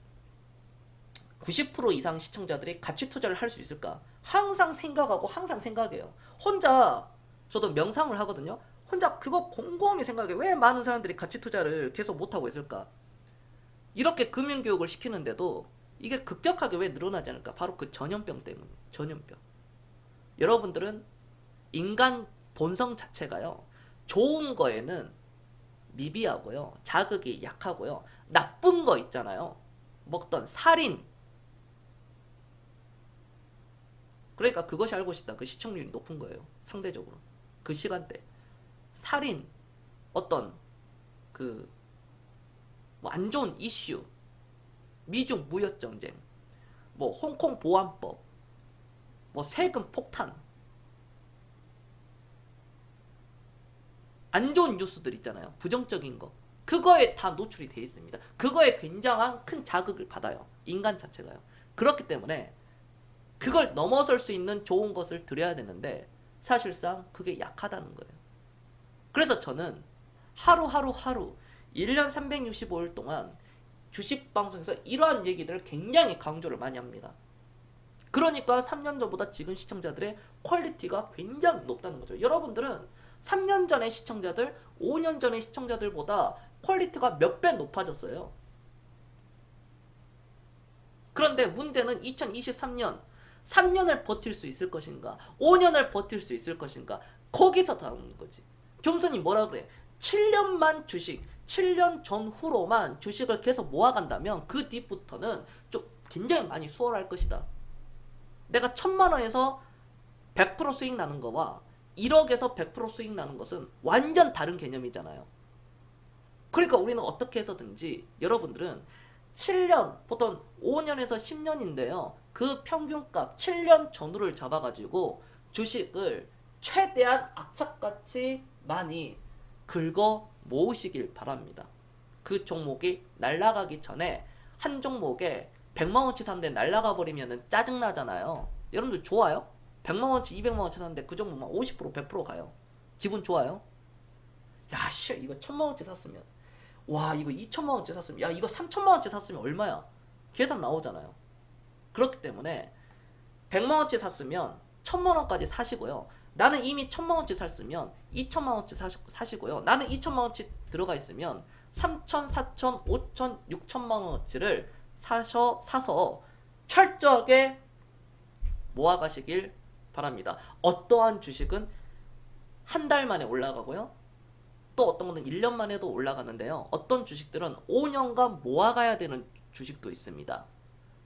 90% 이상 시청자들이 가치 투자를 할 수 있을까? 항상 생각하고 항상 생각해요. 혼자 저도 명상을 하거든요. 혼자 그거 곰곰이 생각해. 왜 많은 사람들이 가치 투자를 계속 못하고 있을까? 이렇게 금융교육을 시키는데도 이게 급격하게 왜 늘어나지 않을까? 바로 그 전염병 때문에. 전염병. 여러분들은 인간 본성 자체가요. 좋은 거에는 미비하고요. 자극이 약하고요. 나쁜 거 있잖아요. 먹던 살인. 그러니까 그것이 알고 싶다. 그 시청률이 높은 거예요. 상대적으로. 그 시간대. 살인. 어떤 그 뭐 안 좋은 이슈. 미중 무역 전쟁. 뭐 홍콩 보안법. 뭐 세금 폭탄. 안 좋은 뉴스들 있잖아요. 부정적인 거. 그거에 다 노출이 돼 있습니다. 그거에 굉장한 큰 자극을 받아요. 인간 자체가요. 그렇기 때문에 그걸 넘어설 수 있는 좋은 것을 드려야 되는데 사실상 그게 약하다는 거예요. 그래서 저는 하루 1년 365일 동안 주식방송에서 이러한 얘기들을 굉장히 강조를 많이 합니다. 그러니까 3년 전보다 지금 시청자들의 퀄리티가 굉장히 높다는 거죠. 여러분들은 3년 전의 시청자들, 5년 전의 시청자들보다 퀄리티가 몇 배 높아졌어요. 그런데 문제는 2023년, 3년을 버틸 수 있을 것인가, 5년을 버틸 수 있을 것인가, 거기서 다루는 거지. 겸손이 뭐라 그래? 7년만 주식, 7년 전후로만 주식을 계속 모아간다면 그 뒤부터는 좀 굉장히 많이 수월할 것이다. 내가 1000만 원에서 100% 수익 나는 거와 1억에서 100% 수익 나는 것은 완전 다른 개념이잖아요. 그러니까 우리는 어떻게 해서든지 여러분들은 7년, 보통 5년에서 10년인데요. 그 평균값 7년 전후를 잡아가지고 주식을 최대한 악착같이 많이 긁어 모으시길 바랍니다. 그 종목이 날아가기 전에 한 종목에 100만원치 샀는데 날아가 버리면 짜증나잖아요. 여러분들 좋아요? 100만원치 200만원치 샀는데 그 종목만 50% 100% 가요. 기분 좋아요? 야 씨 이거 1000만원치 샀으면 와 이거 2000만원치 샀으면 야 이거 3000만원치 샀으면 얼마야? 계산 나오잖아요. 그렇기 때문에 100만원치 샀으면 1000만원까지 사시고요. 나는 이미 1000만원치 샀으면 2000만원치 사시고요. 나는 2000만원치 들어가 있으면 3000, 4000, 5000, 6000만원어치를 사서 철저하게 모아가시길 바랍니다. 어떠한 주식은 한 달 만에 올라가고요. 또 어떤 거는 1년 만에도 올라가는데요. 어떤 주식들은 5년간 모아가야 되는 주식도 있습니다.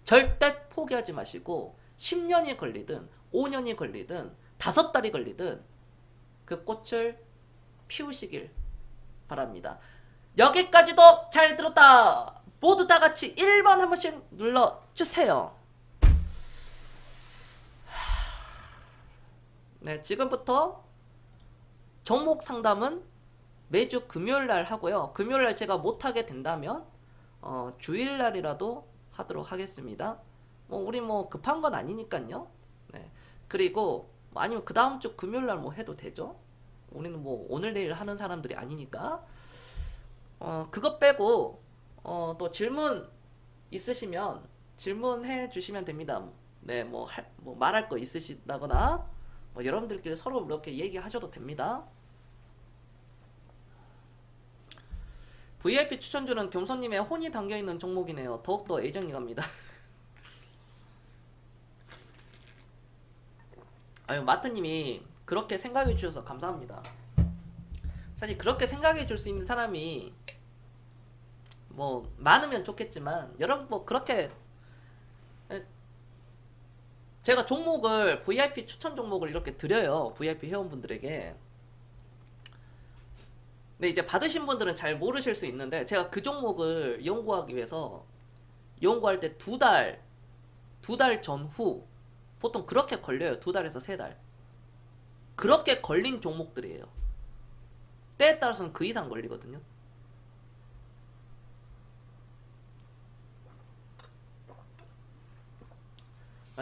절대 포기하지 마시고 10년이 걸리든 5년이 걸리든 5달이 걸리든 그 꽃을 피우시길 바랍니다. 여기까지도 잘 들었다. 모두 다 같이 1번 한 번씩 눌러주세요. 네, 지금부터 종목 상담은 매주 금요일날 하고요. 금요일날 제가 못하게 된다면 주일날이라도 하도록 하겠습니다. 우리 급한 건 아니니까요. 네. 그리고 아니면 그 다음 주 금요일날 해도 되죠. 우리는 오늘 내일 하는 사람들이 아니니까. 그것 빼고 또 질문 있으시면 질문해 주시면 됩니다. 네, 말할 거 있으시다거나 여러분들끼리 서로 이렇게 얘기하셔도 됩니다. VIP 추천주는 경선님의 혼이 담겨있는 종목이네요. 더욱더 애정이 갑니다. 아유, 마트님이 그렇게 생각해 주셔서 감사합니다. 사실 그렇게 생각해 줄 수 있는 사람이 많으면 좋겠지만 여러분 그렇게 제가 종목을 VIP 추천 종목을 이렇게 드려요. VIP 회원분들에게. 근데 이제 받으신 분들은 잘 모르실 수 있는데 제가 그 종목을 연구하기 위해서 연구할 때 두 달 전후 보통 그렇게 걸려요. 2달에서 3달. 그렇게 걸린 종목들이에요. 때에 따라서는 그 이상 걸리거든요.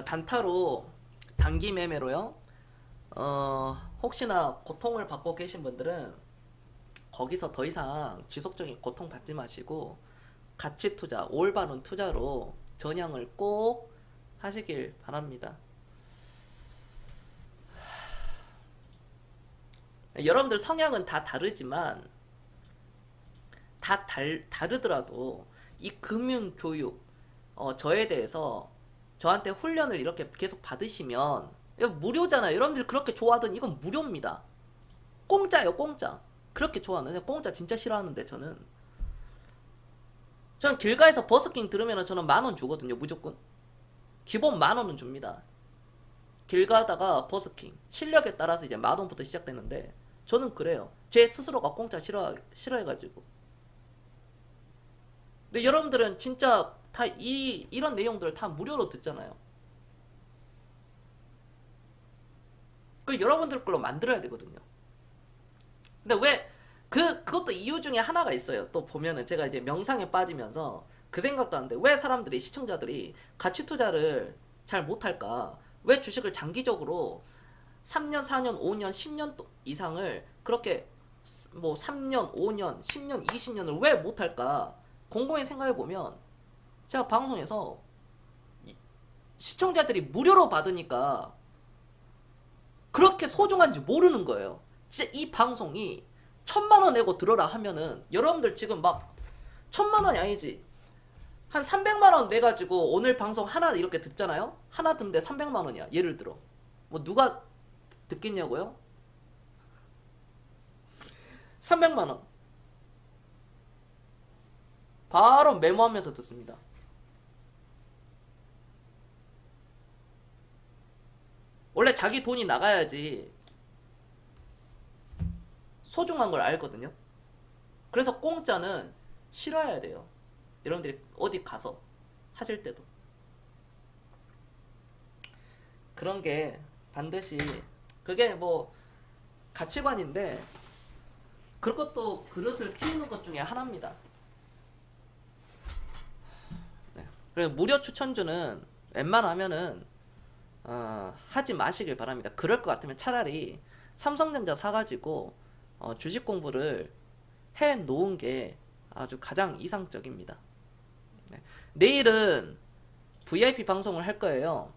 단타로 단기 매매로요. 혹시나 고통을 받고 계신 분들은 거기서 더 이상 지속적인 고통 받지 마시고 가치 투자, 올바른 투자로 전향을 꼭 하시길 바랍니다. 여러분들 성향은 다 다르지만 다 다르더라도 이 금융교육 저에 대해서 저한테 훈련을 이렇게 계속 받으시면 이거 무료잖아요. 여러분들 그렇게 좋아하던 이건 무료입니다. 공짜예요, 공짜. 그렇게 좋아하는 공짜 진짜 싫어하는데 저는 길가에서 버스킹 들으면 저는 10,000원 주거든요. 무조건 기본 10,000원은 줍니다. 길 가다가 버스킹 실력에 따라서 이제 10,000원부터 시작되는데 저는 그래요. 제 스스로가 공짜 싫어해가지고. 근데 여러분들은 진짜 다 이런 내용들을 다 무료로 듣잖아요. 그 여러분들 걸로 만들어야 되거든요. 근데 왜 그것도 이유 중에 하나가 있어요. 또 보면은 제가 이제 명상에 빠지면서 그 생각도 하는데 왜 사람들이 시청자들이 가치 투자를 잘 못할까? 왜 주식을 장기적으로 3년, 4년, 5년, 10년 이상을 그렇게 3년, 5년, 10년, 20년을 왜 못할까? 곰곰이 생각해보면 제가 방송에서 시청자들이 무료로 받으니까 그렇게 소중한지 모르는 거예요. 진짜 이 방송이 1,000만원 내고 들어라 하면은 여러분들 지금 1,000만원이 아니지 한 300만원 내가지고 오늘 방송 하나 이렇게 듣잖아요. 하나 듣는데 300만원이야 예를 들어. 누가 듣겠냐고요? 300만원 바로 메모하면서 듣습니다. 원래 자기 돈이 나가야지 소중한 걸 알거든요. 그래서 공짜는 싫어야 돼요. 여러분들이 어디 가서 하실 때도 그런 게 반드시 그게 가치관인데 그것도 그릇을 키우는 것 중에 하나입니다. 네. 그래서 무료 추천주는 웬만하면은 하지 마시길 바랍니다. 그럴 것 같으면 차라리 삼성전자 사가지고 주식 공부를 해 놓은 게 아주 가장 이상적입니다. 네. 내일은 VIP 방송을 할 거예요.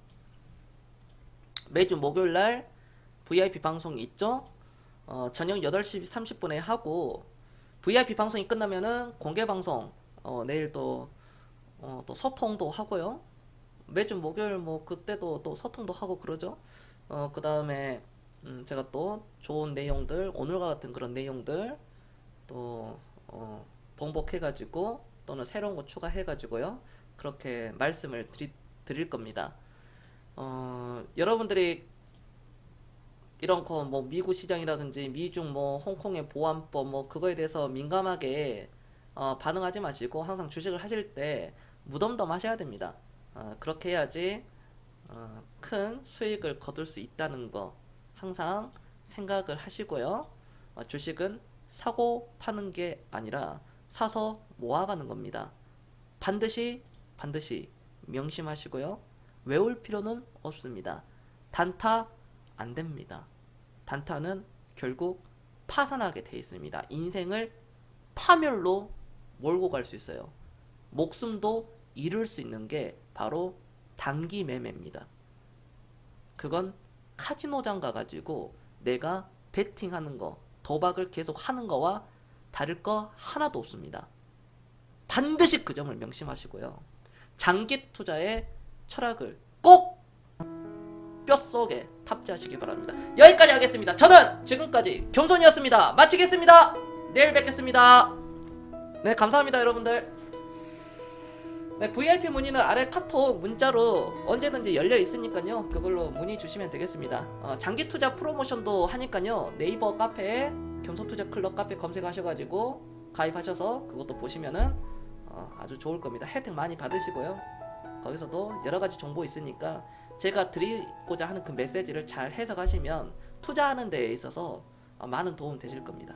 매주 목요일날 VIP 방송이 있죠. 저녁 8시 30분에 하고 VIP 방송이 끝나면은 공개 방송 내일 또 소통도 하고요. 매주 목요일 뭐 그때도 또 소통도 하고 그러죠. 그 다음에 제가 또 좋은 내용들 오늘과 같은 그런 내용들 또 번복해가지고 또는 새로운 거 추가해가지고요 그렇게 말씀을 드릴 겁니다. 여러분들이 이런 거 뭐 미국 시장이라든지 미중 뭐 홍콩의 보안법 뭐 그거에 대해서 민감하게 반응하지 마시고 항상 주식을 하실 때 무덤덤 하셔야 됩니다. 그렇게 해야지 큰 수익을 거둘 수 있다는 거 항상 생각을 하시고요. 주식은 사고 파는 게 아니라 사서 모아가는 겁니다. 반드시 명심하시고요. 외울 필요는 없습니다. 단타 안 됩니다. 단타는 결국 파산하게 돼 있습니다. 인생을 파멸로 몰고 갈 수 있어요. 목숨도 잃을 수 있는 게 바로 단기 매매입니다. 그건 카지노장 가가지고 내가 베팅하는 거, 도박을 계속 하는 거와 다를 거 하나도 없습니다. 반드시 그 점을 명심하시고요. 장기 투자의 철학을 꼭 뼛속에 탑재하시기 바랍니다. 여기까지 하겠습니다. 저는 지금까지 겸손이었습니다. 마치겠습니다. 내일 뵙겠습니다. 네, 감사합니다 여러분들. 네, VIP 문의는 아래 카톡 문자로 언제든지 열려 있으니까요. 그걸로 문의 주시면 되겠습니다. 장기 투자 프로모션도 하니까요. 네이버 카페에 겸손투자 클럽 카페 검색하셔가지고 가입하셔서 그것도 보시면은 아주 좋을 겁니다. 혜택 많이 받으시고요. 거기서도 여러 가지 정보 있으니까 제가 드리고자 하는 그 메시지를 잘 해석하시면 투자하는 데에 있어서 많은 도움 되실 겁니다.